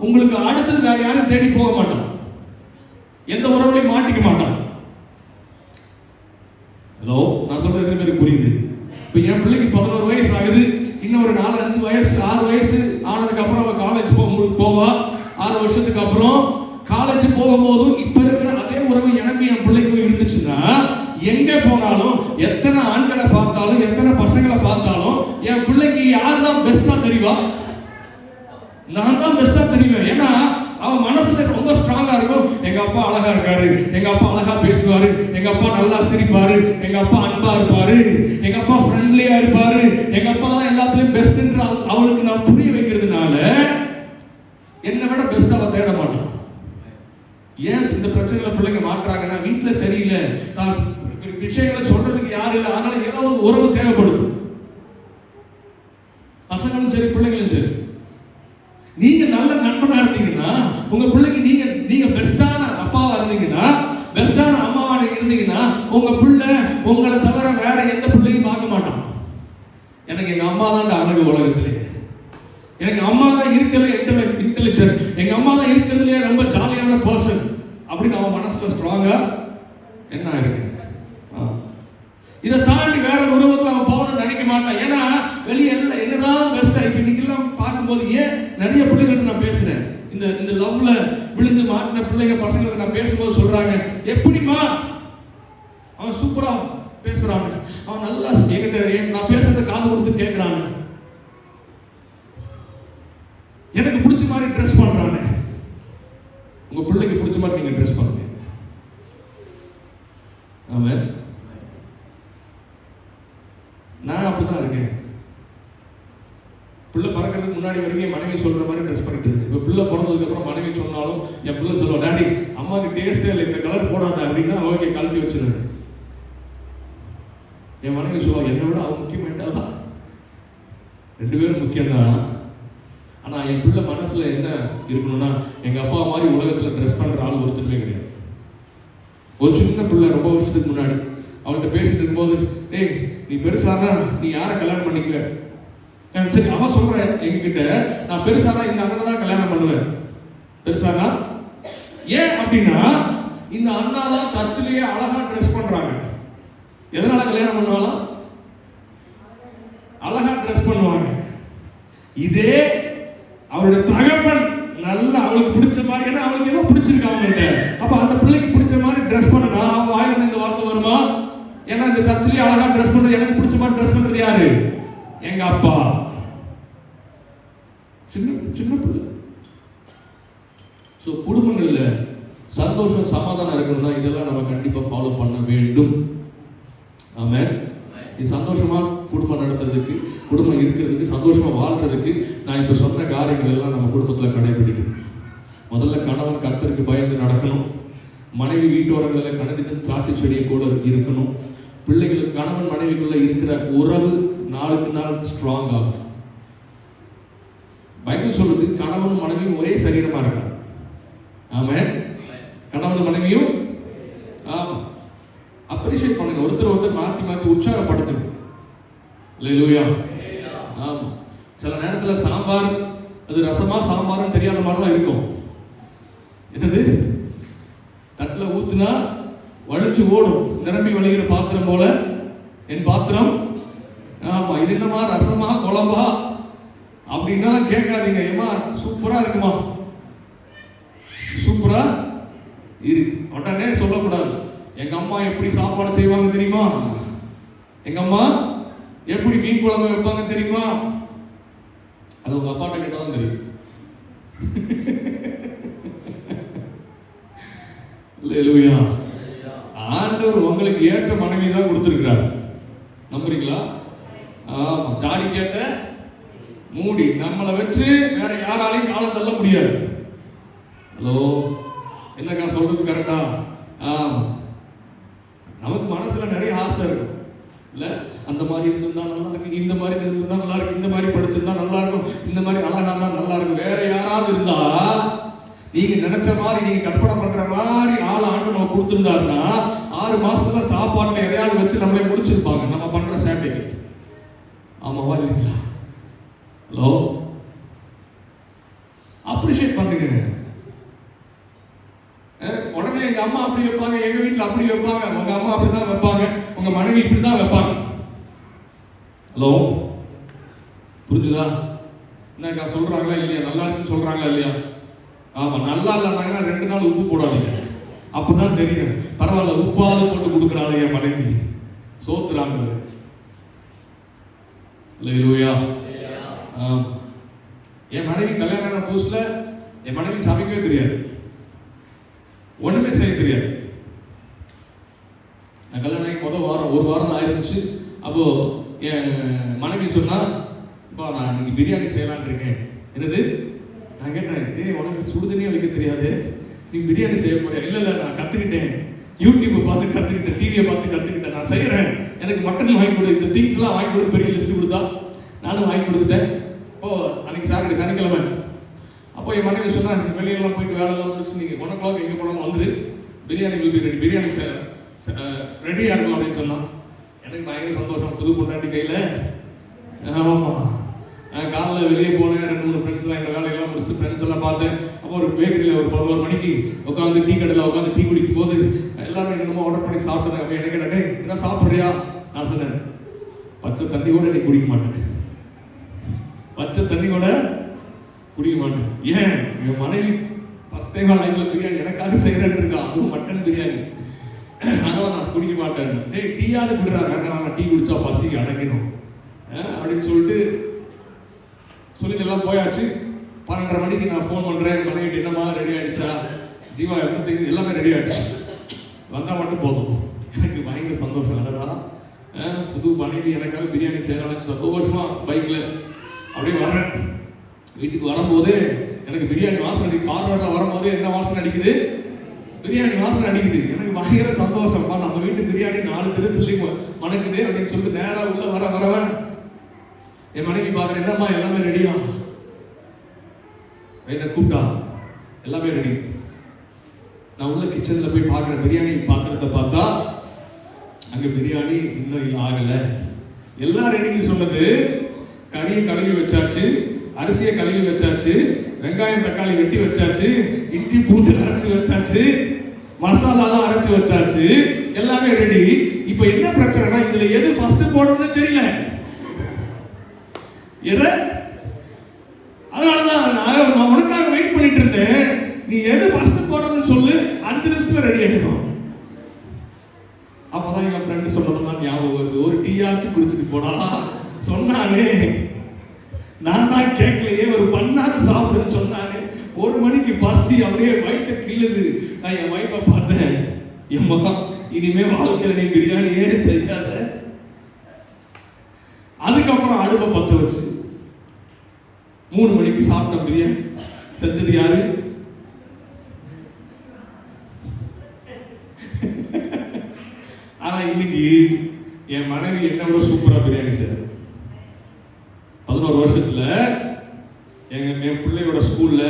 உங்களுக்கு அடுத்தது வேற யாரும் தேடி போக மாட்டான், எந்த உறவுலையும் மாட்டிக்க மாட்டான். ஹலோ, நான் சொல்றது எத்தனை பேருக்கு புரியுது? இப்போ என் பிள்ளைக்கு 11 வயசு ஆகுது. இன்னும் ஒரு 4-5 வயசு 6 வயசு ஆனதுக்கு அப்புறம் அவன் காலேஜ் போவா. 6 வருஷத்துக்கு அப்புறம் காலேஜ் போகும்போதும் இப்ப இருக்கிற அதே உறவு எனக்கு என் பிள்ளைக்கும் இருந்துச்சுன்னா, எங்க போனாலும் எத்தனை ஆண்களை பார்த்தாலும் எத்தனை பசங்களை பார்த்தாலும் என் பிள்ளைக்கு யார் தான் பெஸ்டா தெரிவா? நான் தான் பெஸ்டா தெரிவேன். ஏன்னா அவன் மனசுல ரொம்ப ஸ்ட்ராங்கா இருக்கும். எங்க அப்பா அழகா இருக்காரு, எங்க அப்பா அழகா பேசுவாரு, எங்க அப்பா நல்லா சிரிப்பாரு, எங்க அப்பா அன்பா இருப்பாரு, எங்க அப்பா ஃப்ரெண்ட்லியா இருப்பாரு, எங்க அப்பா தான் எல்லாத்துலயும் பெஸ்ட்ன்ற அவளுக்கு நான் புரிய வைக்கிறதுனால என்னை விட பெஸ்ட் அவ தேட மாட்டான். ஏன் இந்த பிரச்சனைகளை பிள்ளைங்க மாட்டுறாங்கன்னா, வீட்டுல சரியில்லை, தான் விஷயங்களை சொல்றதுக்கு யாரும் இல்லை, அதனால ஏதாவது ஒரு உறவு தேவைப்படுது. பசங்களும் சரி பிள்ளைங்களும் சரி. நீங்க நல்ல நண்பனா இருந்தீங்கன்னா உங்க பிள்ளைக்கு நீங்க பெஸ்டான அப்பாவா இருந்தீங்கன்னா, பெஸ்டான அம்மாவா நீங்க இருந்தீங்கன்னா, உங்க பிள்ளை உங்களை தவிர வேற எந்த பிள்ளையும் பார்க்க மாட்டான். எனக்கு எங்க அம்மா தான் அழகு உலகத்திலே, எனக்கு அம்மா தான் இருக்கிறதுல இன்டெலிஜென்ட், எங்க அம்மா தான் இருக்கிறதுலே ரொம்ப ஜாலியான பர்சன் அப்படின்னு அவன் மனசுல ஸ்ட்ராங்கா என்ன இருக்கு. இதை தாண்டி வேற ஒரு உறவுக்குள்ள அவன் போகணும்னு நினைக்க மாட்டான். ஏன்னா வெளியே எல்லாம் என்னதான் பெஸ்டா. இப்ப இன்னைக்கு எல்லாம் பார்க்கும்போது ஏன் நிறைய பிள்ளைகளுக்கு நான் பேசுறேன், இந்த லவ்ல விழுந்து மாட்டின பிள்ளைங்க பசங்களுக்கு நான் பேசும்போது சொல்றாங்க, எப்படிமா அவன் சூப்பரா பேசுறாங்க, அவன் நல்லா என்கிட்ட நான் பேசுறத காது கொடுத்து கேட்கிறாங்க, எனக்கு பிடிச்ச மாதிரி ட்ரெஸ் பண்றானே. உங்க பிள்ளைக்கு பிடிச்ச மாதிரி நீங்க ட்ரெஸ் பண்ணுங்க. ஆமென். நான் அப்படிதான் இருக்கேன். பிள்ளை பறக்கிறதுக்கு முன்னாடி வரைக்கும் என் மனைவி சொல்ற மாதிரி ட்ரெஸ் பண்ணிட்டு இருக்கேன். இப்போ பிள்ளை பிறந்ததுக்கு அப்புறம் மனைவி சொன்னாலும் என் பிள்ளை சொல்லுவா, டாடி அம்மாவுக்கு டேஸ்டே இல்லை, இந்த கலர் போடாத அப்படின்னா ஓகே கழட்டி வச்சிருந்தேன். என் மனைவி சொல்லுவா, என்னை விட அவன் முக்கியமாயிட்டாதா. 2 பேரும் முக்கியம்தான். ஆனா என் பிள்ளை மனசுல என்ன இருக்கணும்னா, எங்க அப்பா மாதிரி உலகத்துல ட்ரெஸ் பண்ற ஆள் ஒருத்தருமே கிடையாது. ஒரு சின்ன பிள்ளை ரொம்ப வருஷத்துக்கு முன்னாடி அவள்கிட்ட பேசிட்டு இருக்கும்போது, டேய் நீ பெருசானா நீ யாரை கல்யாணம் பண்ணிக்குவ? சரி அவன் சொல்ற எங்ககிட்ட, நான் பெருசானா இந்த அண்ணனை தான் கல்யாணம் பண்ணுவேன். பெருசானா ஏன் அப்படின்னா, இந்த அண்ணா தான் சர்ச்சிலேயே அழகா ட்ரெஸ் பண்றாங்க. எதனால கல்யாணம் பண்ணுவாங்க? அழகா ட்ரெஸ் பண்ணுவாங்க. இதே அவருடைய தகப்பன் நல்லா அவளுக்கு பிடிச்ச மாதிரி, ஏன்னா அவளுக்கு ஏதோ பிடிச்சிருக்கு அவங்கள்ட்ட, அப்ப அந்த பிள்ளைக்கு பிடிச்ச மாதிரி ட்ரெஸ் பண்ணனா அவன் வாயில இந்த வார்த்தை வருமா? ஏன்னா இந்த சர்ச்சிலேயே அழகா ட்ரெஸ் பண்றது, எனக்கு பிடிச்ச மாதிரி ட்ரெஸ் பண்றது யாரு? எங்க அப்பா. சின்ன பிள்ளை. சோ குடும்பங்கள்ல சந்தோஷம் சமாதானம் இருக்கணும்னா இதெல்லாம் நம்ம கண்டிப்பா ஃபாலோ பண்ண வேண்டும். ஆமென். இது சந்தோஷமா குடும்பம் நடத்துறதுக்கு, குடும்பம் இருக்கிறதுக்கு, சந்தோஷமா வாழ்றதுக்கு நான் இப்ப சொன்ன காரியங்கள் எல்லாம் நம்ம குடும்பத்துல கடைபிடிக்கணும். முதல்ல கணவன் கர்த்தருக்கு பயந்து நடக்கணும். மனைவி வீட்டோரங்களில் கணதிலும் திராட்சை செடியை கூட இருக்கணும். பிள்ளைகளுக்கு கணவன் மனைவிக்குள்ள இருக்கிற உறவு நாளுக்கு நாள் ஸ்ட்ராங் ஆகும். பைபிள் சொல்றது கணவனும் மனைவியும் ஒரே சரீரமா இருக்காங்க. ஆமென். கணவனும் மனைவியும் அப்ரிஷியேட் பண்ணுங்க, ஒருத்தர் மாத்தி மாத்தி உற்சாகப்படுத்துங்க. அல்லேலூயா. ஆமா. சில நேரத்துல சாம்பார் அது ரசமா சாம்பார்னு தெரியாத மாதிரிலாம் இருக்கும். என்னது தட்டுல ஊத்துனா வலிச்சு ஓடும், நிரம்பி வழிகிற பாத்திரம் போல என் பாத்திரம். ஆமா, இது என்னமா ரசமா குழம்பா அப்படின்னா கேட்காதீங்க. ஏமா சூப்பரா இருக்குமா, சூப்பரா இருக்கு உடனே சொல்லக்கூடாது. எங்க அம்மா எப்படி சாப்பாடு செய்வாங்க தெரியுமா, எங்க அம்மா எப்படி மீன் குழம்பு வைப்பாங்க தெரியுமா, அது உங்க அப்பாட்ட கேட்டாதான் தெரியும். அல்லேலூயா. ஆண்டவர் உங்களுக்கு ஏற்ற மனைவி தான் கொடுத்திருக்கிறார். நம்புறீங்களா? ஆமா. ஜாடிக்கேத்த மூடி. நம்மளை வச்சு வேற யாராலையும் காலம் தள்ள முடியாது. ஹலோ, என்னக்கா சொல்றது கரெக்டா? ஆமா. நமக்கு மனசுல நிறைய ஆசை இருக்கும் இல்ல, அந்த மாதிரி இருந்திருந்தா நல்லா இருக்கு, இந்த மாதிரி இருந்திருந்தா நல்லா இருக்கு, இந்த மாதிரி படிச்சிருந்தா நல்லா இருக்கும், இந்த மாதிரி அழகா இருந்தா நல்லா இருக்கும். வேற யாராவது இருந்தா, நீங்க நினைச்ச மாதிரி நீங்க கற்பனை பண்ற மாதிரி ஆள் ஆண்டு நம்ம கொடுத்திருந்தாருன்னா 6 மாசத்துல சாப்பாட்டுல எதையாவது வச்சு நம்மளே முடிச்சிருப்பாங்க நம்ம பண்ற சேட்டைக்கு. ஆமாவா இல்லைங்களா? ஹலோ, அப்ரிஷியேட் பண்ணுங்க. உடனே எங்க அம்மா அப்படி வைப்பாங்க, எங்க வீட்டுல அப்படி வைப்பாங்க, உங்க அம்மா அப்படிதான் வைப்பாங்க, உங்க மனைவி இப்படிதான் வைப்பாங்க. ஹலோ, புரிஞ்சுதா? என்னக்கா சொல்றாங்களா இல்லையா, நல்லா இருக்குன்னு சொல்றாங்களா இல்லையா? ஆமா. நல்லா இல்லைனாங்கன்னா 2 நாள் உப்பு போடாதீங்க, அப்பதான் தெரியும். பரவாயில்ல உப்பாவது போட்டு கொடுக்குறாங்க என் மனைவி, சோத்துறாங்க. அல்லேலூயா. என் மனைவி கல்யாணம் ஆன புதுசுல என் மனைவி சமைக்கவே தெரியாது, ஒண்ணுமே செய்ய தெரியாது. நான் கல்யாணம் ஆகி ஒரு வாரம் தான் ஆயிருந்துச்சு. அப்போ என் மனைவி சொன்னா, இப்போ நான் இன்னைக்கு பிரியாணி செய்யலான் இருக்கேன். என்னது? நான் கேட்டேன், உனக்கு சுடுதண்ணியே வைக்க தெரியாது, நீ பிரியாணி செய்ய போறியா? இல்லை நான் கற்றுக்கிட்டேன், யூடியூப்பை பார்த்து கற்றுக்கிட்டேன், டிவியை பார்த்து கற்றுக்கிட்டேன், நான் செய்கிறேன், எனக்கு மட்டன் வாங்கி கொடு, இந்த திங்ஸ்லாம் வாங்கி கொடு, பெரிய லிஸ்ட்டு கொடுத்தா நானும் வாங்கி கொடுத்துட்டேன். அப்போது அன்றைக்கி சாட்டர்டே சனிக்கிழமை. அப்போ என் மனைவி சொன்னா, வெளியெல்லாம் போயிட்டு வேலையெல்லாம் முடிச்சு நீங்கள் 1 o'clock எங்கே போனாலும் வந்துரு, biryani will be ready, biryani ரெடியாக இருக்கும் அப்படின்னு சொன்னான். எனக்கு பயங்கர சந்தோஷம், புது பொண்டாட்டி கையில். ஆமாம். காலையில் வெளியே போனேன், 2-3 ஃப்ரெண்ட்ஸ்லாம் எங்கள் வேலையெல்லாம் முடிச்சுட்டு ஃப்ரெண்ட்ஸ் எல்லாம் பார்த்தேன். அப்போ ஒரு பேக்கரியில் ஒரு 11 மணிக்கு உட்காந்து டீ கடையில் உட்காந்து டீ குடிக்கும் போது எல்லாரும் என்னமோ ஆர்டர் பண்ணி சாப்பிட்டேன். அப்போ எனக்கு என்ன, என்ன சாப்பிட்றியா நான் சொன்னேன், பச்சை தண்ணி கூட நீ குடிக்க மாட்டேன், பச்சை தண்ணி கூட குடிக்க மாட்டேன். ஏன்? என் மனைவி ஃபர்ஸ்ட் டைம் லைஃப்ல பிரியாணி எனக்காக செய்யறேன்னு இருக்கா, அதுவும் மட்டன் பிரியாணி. அதனால நான் குடிக்க மாட்டேன். டேய் டீயாவது குடிறா. வேண்டாம், டீ குடிச்சா பசி அடங்கிடும் அப்படின்னு சொல்லிட்டு எல்லாம் போயாச்சு. 12:30 மணிக்கு நான் ஃபோன் பண்றேன், மனைவிட்டு என்னமா ரெடி ஆயிடுச்சா, ஜீவா everything எல்லாமே ரெடி ஆயிடுச்சு, வந்தா மட்டும் போதும். எனக்கு பயங்கர சந்தோஷம். அடடா புது மனைவி எனக்காக பிரியாணி செய்யறான்னு சந்தோஷமா பைக்ல அப்படியே வரேன். வீட்டுக்கு வரும்போது எனக்கு பிரியாணி வாசனை அடிக்குது. கார்னர்ல வரும்போது என்ன வாசனை அடிக்குது? பிரியாணி வாசனை அடிக்குது. எனக்கு பயங்கர சந்தோஷமா, நம்ம வீட்டு பிரியாணி 4 தெரு தள்ளி மணக்குது அப்படின்னு சொல்லிட்டு நேரா உள்ள வரவன் என் மனைவி பாக்குறேன், என்னம்மா எல்லாமே ரெடியா? என்ன கூப்பிட்டா, எல்லாமே ரெடி. நான் உள்ள கிச்சன்ல போய் பார்க்குறேன், பிரியாணி பாத்திரத்தை பார்த்தா அங்க பிரியாணி இன்னும் ஆகல. எல்லாம் ரெடின்னு சொன்னது, கறியை கழுவி வச்சாச்சு, அரிசியை கழுவி வச்சாச்சு, வெங்காயம் தக்காளி வெட்டி வச்சாச்சு, இட்லி பூண்டு அரைச்சு வச்சாச்சு, மசாலாலாம் அரைச்சு வச்சாச்சு, எல்லாமே ரெடி. இப்போ என்ன பிரச்சனைனா, இதுல எது ஃபர்ஸ்ட் போடுறதுன்னு தெரியல. எது? அதனாலதான் நான் உனக்காக வெயிட் பண்ணிட்டு இருந்தேன். நீ எது ஃபர்ஸ்ட் போடுறதுன்னு சொல்லு, 5 நிமிஷத்துல ரெடி ஆகிடும். அப்பதான் என் ஃப்ரெண்டு சொன்னதுதான் ஞாபகம் வருது. ஒரு டீயாச்சும் குடிச்சிட்டு போடலாம் சொன்னானே, நான் தான் கேட்கலையே. ஒரு பண்ணாத சாப்பிடுன்னு சொன்னானே. 1 மணிக்கு பசி அப்படியே வயிற்று கிள்ளுது. நான் என் வைஃபை பார்த்தேன், எம்மா இனிமே வாழ்க்கையில் நீ பிரியாணியே செய்யாத. அதுக்கப்புறம் அடுப்பை பற்ற வச்சு 3 மணிக்கு சாப்பிட்ட பிரியாணி. செஞ்சது யாரு? ஆனா இன்னைக்கு என் மனைவி என்ன விட சூப்பரா பிரியாணி செய்யறது. 11 வருஷத்துல என் பிள்ளையோட ஸ்கூல்ல,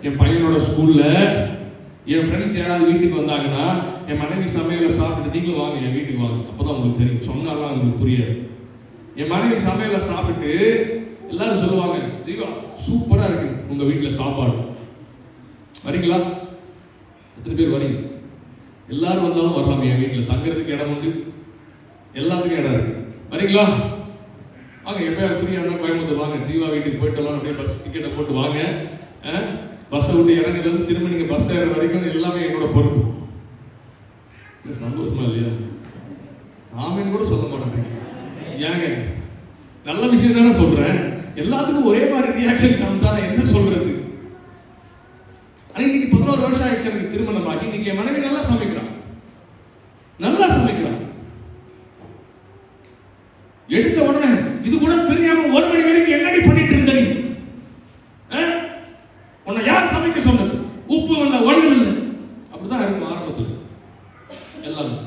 என் பையனோட ஸ்கூல்ல, என் ஃப்ரெண்ட்ஸ் யாராவது வீட்டுக்கு வந்தாங்கன்னா என் மனைவி சமையலை சாப்பிட்டு, நீங்களும் வாங்க என் வீட்டுக்கு வாங்க, அப்பதான் உங்களுக்கு தெரியும், சொன்னாலாம் உங்களுக்கு புரியாது. என் மனைவி சமையலை சாப்பிட்டு எல்லாரும் சொல்லுவாங்க, ஜீவா சூப்பரா இருக்கு உங்க வீட்டுல சாப்பாடு, வரீங்களா? எத்தனை பேர் வரீங்க? எல்லாரும் வந்தாலும் வரலாம், என் வீட்டுல தங்குறதுக்கு இடம் உண்டு, எல்லாத்துக்கும் இடம் இருக்கு, வரீங்களா? வாங்க, எப்பயாவது ஃப்ரீயா இருந்தால் கோயம்புத்தூர் வாங்க, ஜீவா வீட்டுக்கு போயிட்டு வரலாம். அப்படியே பஸ் டிக்கெட்டை போட்டு வாங்க. பஸ்ஸை விட்டு இறங்குறதுலேருந்து திரும்ப நீங்கள் பஸ் ஏற வரைக்கும் எல்லாமே என்னோட பொறுப்பு. சந்தோஷமா இல்லையா? ஆமேன்னு கூட சொல்ல மாட்டேன். ஏங்க, நல்ல விஷயம் தானே சொல்றேன். எல்லாத்துக்கும் ஒரே மாதிரி ரியாக்ஷன் காமிச்சா நான் என்ன சொல்றது? ஆனா இன்னைக்கு 11 வருஷம் ஆயிடுச்சு எனக்கு திருமணமாகி. இன்னைக்கு என் மனைவி நல்லா சமைக்கிறான், நல்லா சமைக்கிறான். எடுத்த உடனே இது கூட தெரியாம 1 மணி வரைக்கும் என்னடி பண்ணிட்டு இருந்த நீ? உன்னை யார் சமைக்க சொன்னது? உப்பு இல்லை, ஒண்ணும் இல்லை. அப்படிதான் இருக்கும் ஆரம்பத்தில். எல்லாமே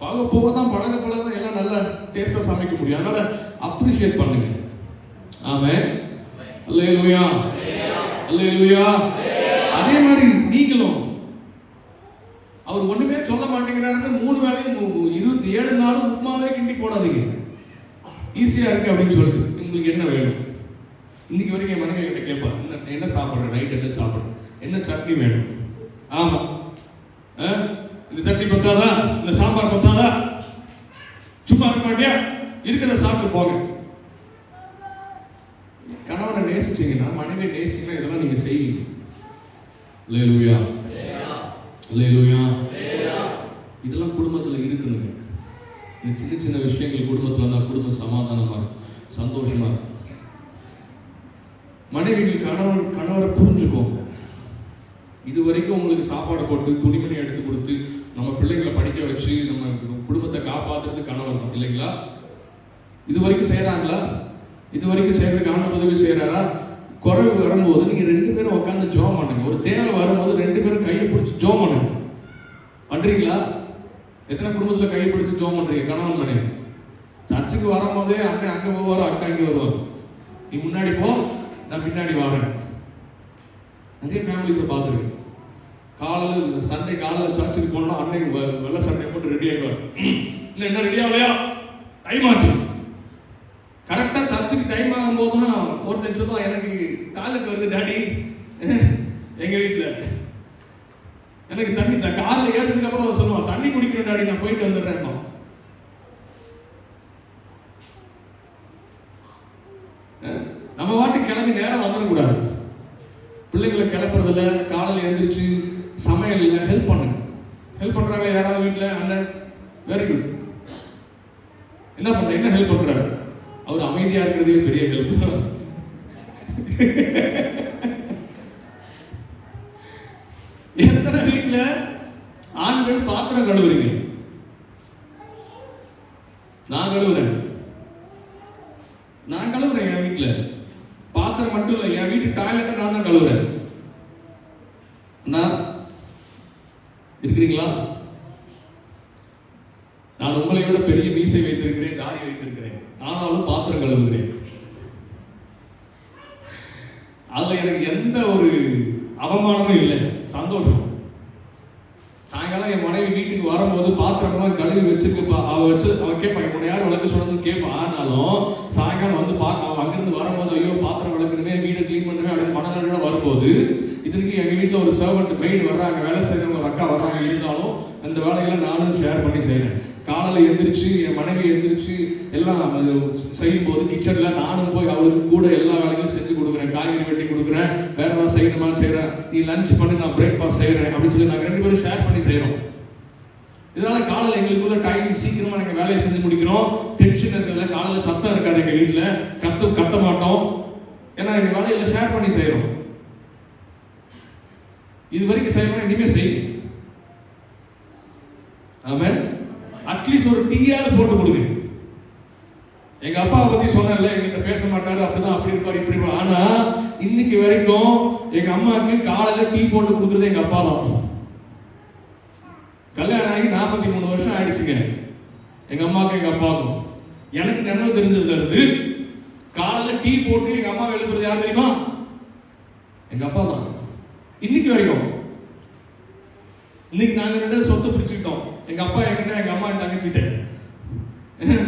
போக போக தான் பழக எல்லாம் நல்லா டேஸ்டா சமைக்க முடியும். அதனால அப்ரிஷியேட் பண்ணுங்க. ஆமென். அல்லேலூயா, அல்லேலூயா. அதே மாதிரி நீங்களும், அவர் ஒண்ணுமே சொல்ல மாட்டேங்கிறாருன்னு 3 வேளையும் 27 நாளும் உப்புமாவே கிண்டி போடாதீங்க. ஈஸியா இருக்கு அப்படின்னு சொல்லிட்டு உங்களுக்கு என்ன வேணும்? இன்னைக்கு வரைக்கும் என் மனைவி கிட்ட கேட்பா, என்ன சாப்பிட்றேன், நைட் என்ன சாப்பிட்றேன், என்ன சட்னி வேணும்? ஆமா, இந்த சட்னி பத்தாதா, இந்த சாம்பார் பத்தாதா, சும்மா இருக்க மாட்டியா, இருக்கிறத சாப்பிட்டு போங்க. கணவனை நேசிச்சீங்கன்னா, மனைவியை நேசிச்சீங்கன்னா இதெல்லாம் நீங்க செய்வீங்க. அல்லேலூயா, அல்லேலூயா. இதெல்லாம் குடும்பத்தில் இருக்கணுங்க. இந்த சின்ன சின்ன விஷயங்கள் குடும்பத்தில் இருந்தால் குடும்பம் சமாதானமா இருக்கும், சந்தோஷமா இருக்கும். மனைவிகள் கணவரை புரிஞ்சுக்கோங்க. இது வரைக்கும் உங்களுக்கு சாப்பாடு போட்டு துணிமணி எடுத்து கொடுத்து நம்ம பிள்ளைகளை படிக்க வச்சு நம்ம குடும்பத்தை காப்பாற்றுறது கணவர் தான், இல்லைங்களா? இது வரைக்கும் செய்யறாங்களா? இது வரைக்கும் செய்யறதுக்கு ஆண்டவர் உதவி செய்யறாரா? குறைவு வரும்போது நீங்க 2 பேரும் உட்காந்து ஜெபம் பண்ணுங்க. ஒரு தேவை வரும்போது 2 பேரும் கையை பிடிச்சி ஜெபம் பண்ணுங்க. பண்றீங்களா? எத்தனை குடும்பத்துல கையை பிடிச்சி ஜெபம் பண்றீங்க? கணவன் மனைவி. சர்ச்சுக்கு வரும்போதே அண்ணன் அங்க போவாரு, அக்கா இங்க வருவார். நீ முன்னாடி போ, நான் பின்னாடி வரேன். நிறைய ஃபேமிலிஸை பார்த்துருக்கேன். காலையில் சண்டே காலையில் சர்ச்சுக்கு போனோம்னா அன்னைக்கு வெள்ளை சண்டை போட்டு ரெடி ஆகிடுவார். இன்னும் என்ன ரெடி ஆகலையா? டைம் ஆச்சு. கரெக்டாக சர்ச்சுக்கு டைம் ஆகும்போது தான் ஒருத்தன் சொல்லுவான், எனக்கு டாய்லெட் வருது டாடி. எங்கள் வீட்டில் எனக்கு தண்ணி காரில் ஏறதுக்கு அப்புறம் சொல்லுவான், தண்ணி குடிக்கிறேன் டாடி, நான் போயிட்டு வந்துடுறேன். எழுந்திரிச்சு சமையல்ல ஹெல்ப் பண்ணுங்க. ஹெல்ப் பண்றாங்களா யாராவது வீட்டில்? அண்ணன் வெரி குட். என்ன பண்ற, என்ன ஹெல்ப் பண்றாரு? அவர் அமைதியா இருக்கிறதே பெரிய ஹெல்ப். எத்தனை வீட்டுல ஆண்கள் பாத்திரம் கழுவுறீங்க? நான் கழுவுறேன் என் வீட்டுல. பாத்திரம் மட்டும் இல்ல, என் வீட்டு டாய்லெட்டை நான் தான் கழுவுறேன். இருக்கிறீங்களா? நான் உங்களை விட பெரிய மீசை வைத்திருக்கிறேன், தாடி வைத்திருக்கிறேன், ஆனாலும் பாத்திரம் கழுவுகிறேன். அதுல எனக்கு எந்த ஒரு அவமானமும் இல்லை, சந்தோஷம். சாயங்காலம் என் மனைவி வீட்டுக்கு வரும்போது பாத்திரம்லாம் கழுவி வச்சிருக்கப்பா, அவ கேட்பா, உன்னை யார் விளக்க சொன்னதுன்னு கேட்பா. ஆனாலும் சாயங்காலம் வந்து அவன் அங்கிருந்து வரும்போது ஐயோ பாத்திரம் விளக்கணுமே, வீடை கிளீன் பண்ணுமே அப்படின்னு மனநோயோட வரும்போது, இத்தனைக்கு எங்க வீட்டில் ஒரு சர்வெண்ட் மெய்டு வர்றாங்க, வேலை செய்யறவங்க ஒரு அக்கா வர்றாங்க, இருந்தாலும் அந்த வேலைகளை நானும் ஷேர் பண்ணி செய்யறேன். காலையில் எந்திரிச்சு என் மனைவி எந்திரிச்சு எல்லாம் செய்யும் போது கிச்சன்ல நானும் போய் அவளுக்கு கூட எல்லா வேலைகளும் செஞ்சு கொடுக்குறேன். காய்கறி வெட்டி கொடுக்குறேன், வேற ஏதாவது செய்யணுமான்னு செய்யறேன், நீ லஞ்ச் பண்ணி நான் பிரேக்ஃபாஸ்ட் செய்யறேன் அப்படின்னு சொல்லி நாங்கள் 2 பேரும் ஷேர் பண்ணி செய்யறோம். இதனால காலையில் எங்களுக்குள்ள டைம் சீக்கிரமா நாங்கள் வேலையை செஞ்சு முடிக்கிறோம். டென்ஷன் இருக்கிறதுல காலையில் சத்தம் இருக்காது எங்க வீட்டில், கத்த மாட்டோம். ஏன்னா எங்க வேலையில ஷேர் பண்ணி செய்யறோம். இது வரைக்கும் செய்யணும், இனிமே செய்யுங்க. ஆமென். அட்லீஸ்ட் ஒரு டீயாவது போட்டு கொடுங்க. எங்க அப்பாவை பத்தி சொன்னேன்ல, எங்கிட்ட பேச மாட்டாரு, அப்படிதான் அப்படி இருப்பாரு இப்படி இருப்பாரு. ஆனா இன்னைக்கு வரைக்கும் எங்க அம்மாவுக்கு காலையில டீ போட்டு கொடுக்குறது எங்க அப்பா தான். கல்யாணம் ஆகி 43 வருஷம் ஆயிடுச்சுங்க எங்க அம்மாவுக்கு எங்க அப்பாவுக்கும். எனக்கு நினைவு தெரிஞ்சதுல இருந்து காலையில டீ போட்டு எங்க அம்மாவை எழுப்புறது யார் தெரியுமா? எங்க அப்பா தான். இன்னைக்கு வரைக்கும். இன்னைக்கு நாங்க 2 சொத்து பிரிச்சுக்கிட்டோம். எங்க அப்பா என்கிட்ட, எங்க அம்மா என் தங்கச்சிட்ட.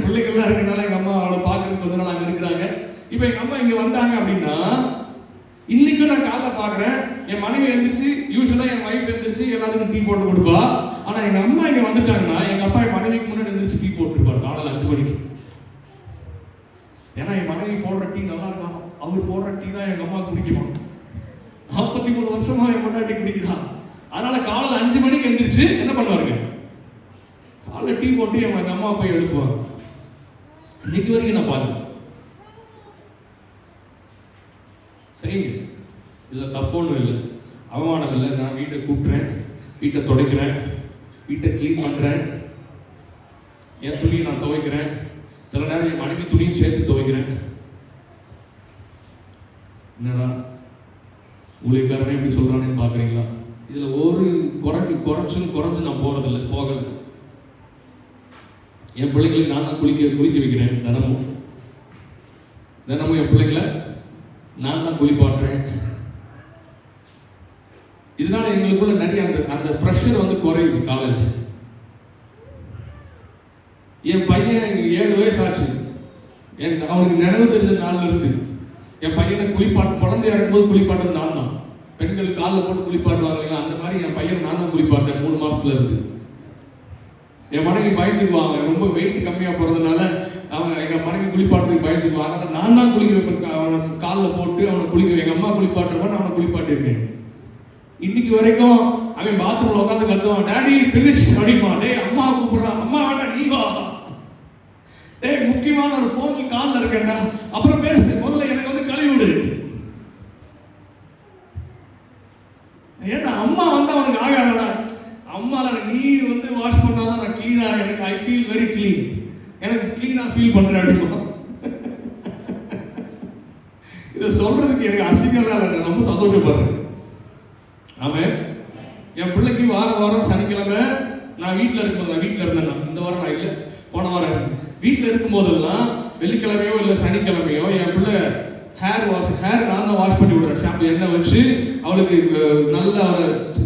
பிள்ளைகள்லாம் இருக்கனால எங்க அம்மா அவளை பார்க்கறதுக்கு கொஞ்ச நாள் அங்க இருக்கிறாங்க. இப்போ எங்க அம்மா இங்க வந்தாங்க அப்படின்னா இன்னைக்கும் நான் காலைல பாக்குறேன், என் மனைவி எழுந்திரிச்சு, யூஸ்வலா என் வைஃப் எழுந்திரிச்சு எல்லாத்துக்கும் டீ போட்டு கொடுப்பா. ஆனா எங்க அம்மா இங்க வந்துட்டாங்கன்னா எங்க அப்பா என் மனைவிக்கு முன்னாடி எழுந்திரிச்சு டீ போட்டுருப்பாரு காலையில் 5 மணிக்கு. ஏன்னா என் மனைவி போடுற டீ நல்லா இருக்கும், அவர் போடுற டீ தான் எங்க அம்மா குடிக்குமா. 43 வருஷமா என் முன்னாடி குடிக்கிறான். அதனால காலையில் 5 மணிக்கு எழுந்திரிச்சு என்ன பண்ணுவாருங்க, காலைல டீ போட்டு எங்க அம்மா போய் எழுப்புவாங்க. இன்னைக்கு வரைக்கும் நான் பாருங்க. செய்யுங்க, இதுல தப்பொன்னும் இல்லை, அவமானம் இல்லை. நான் வீட்டை கூட்டுறேன், வீட்டை துடைக்கிறேன், வீட்டை கிளீன் பண்றேன், என் துணியை நான் துவைக்கிறேன், சில நேரம் என் மனைவி துணியும் சேர்த்து துவைக்கிறேன். என்னடா ஊழியக்காரனே எப்படி சொல்றானேன்னு பாக்குறீங்களா? இதுல ஒரு குறைஞ்சு நான் போகல. என் பிள்ளைங்களுக்கு நான் தான் குளிக்க வைக்கிறேன். தினமும் என் பிள்ளைங்களை நான் தான் குளிப்பாட்டுறேன். இதனால எங்களுக்குள்ள நிறைய அந்த பிரஷர் வந்து குறையுது. காலையில் என் பையன் 7 வயசு ஆச்சு, அவனுக்கு நினைவு தெரிஞ்ச நாள்ல இருந்து என் பையனை குழந்தையா இருக்கும்போது குளிப்பாட்டது நான் தான். பெண்கள் காலில் போட்டு குளிப்பாட்டுவாங்க, அந்த மாதிரி என் பையன் நான் தான் குளிப்பாட்டேன் 3 மாசத்துல இருந்து. என் மனைவி பயந்துக்குவாங்க, ரொம்ப வெயிட் கம்மியா போறதுனால அவன் எங்க மனைவி குளிப்பாட்டுறதுக்கு பயந்துக்குவாங்க. அதனால நான் தான் குளிக்க வைப்பேன், அவனை காலில் போட்டு அவனை குளிக்க, எங்க அம்மா குளிப்பாட்டுறவன் அவனை குளிப்பாட்டிருக்கேன். இன்னைக்கு வரைக்கும் அவன் பாத்ரூம்ல உட்காந்து கத்துவான், டாடி ஃபினிஷ் அப்படிமா. டேய் அம்மா கூப்பிடுறான், அம்மா வேண்டாம் நீ வா. டேய் முக்கியமான ஒரு போன்ல கால்ல இருக்கேன்டா, அப்புறம் பேசு, முதல்ல எனக்கு வந்து கழுவி விடு. ஏன்னா அம்மா வந்து அவனுக்கு ஆகாதடா. அம்மால நீ வந்து வாஷ் பண்ணாதான் நான் கிளீனா, எனக்கு ஐ ஃபீல் வெரி கிளீன், எனக்கு கிளீனா ஃபீல் பண்றேன் அப்படிமா. இதை சொல்றதுக்கு எனக்கு அசிங்கம்லாம் இல்லை, ரொம்ப சந்தோஷப்படுறேன். ஆமென். என் பிள்ளைக்கு வாரம் சனிக்கிழமை நான் வீட்டில் இருந்தேன். இந்த வாரம் நான் இல்லை, போன வாரம் வீட்டில் இருக்கும் போதெல்லாம் வெள்ளிக்கிழமையோ இல்லை சனிக்கிழமையோ என் பிள்ளை ஹேர் நான் தான் வாஷ் பண்ணி விடுறேன். ஷாம்பு எண்ணெய் வச்சு அவளுக்கு நல்லா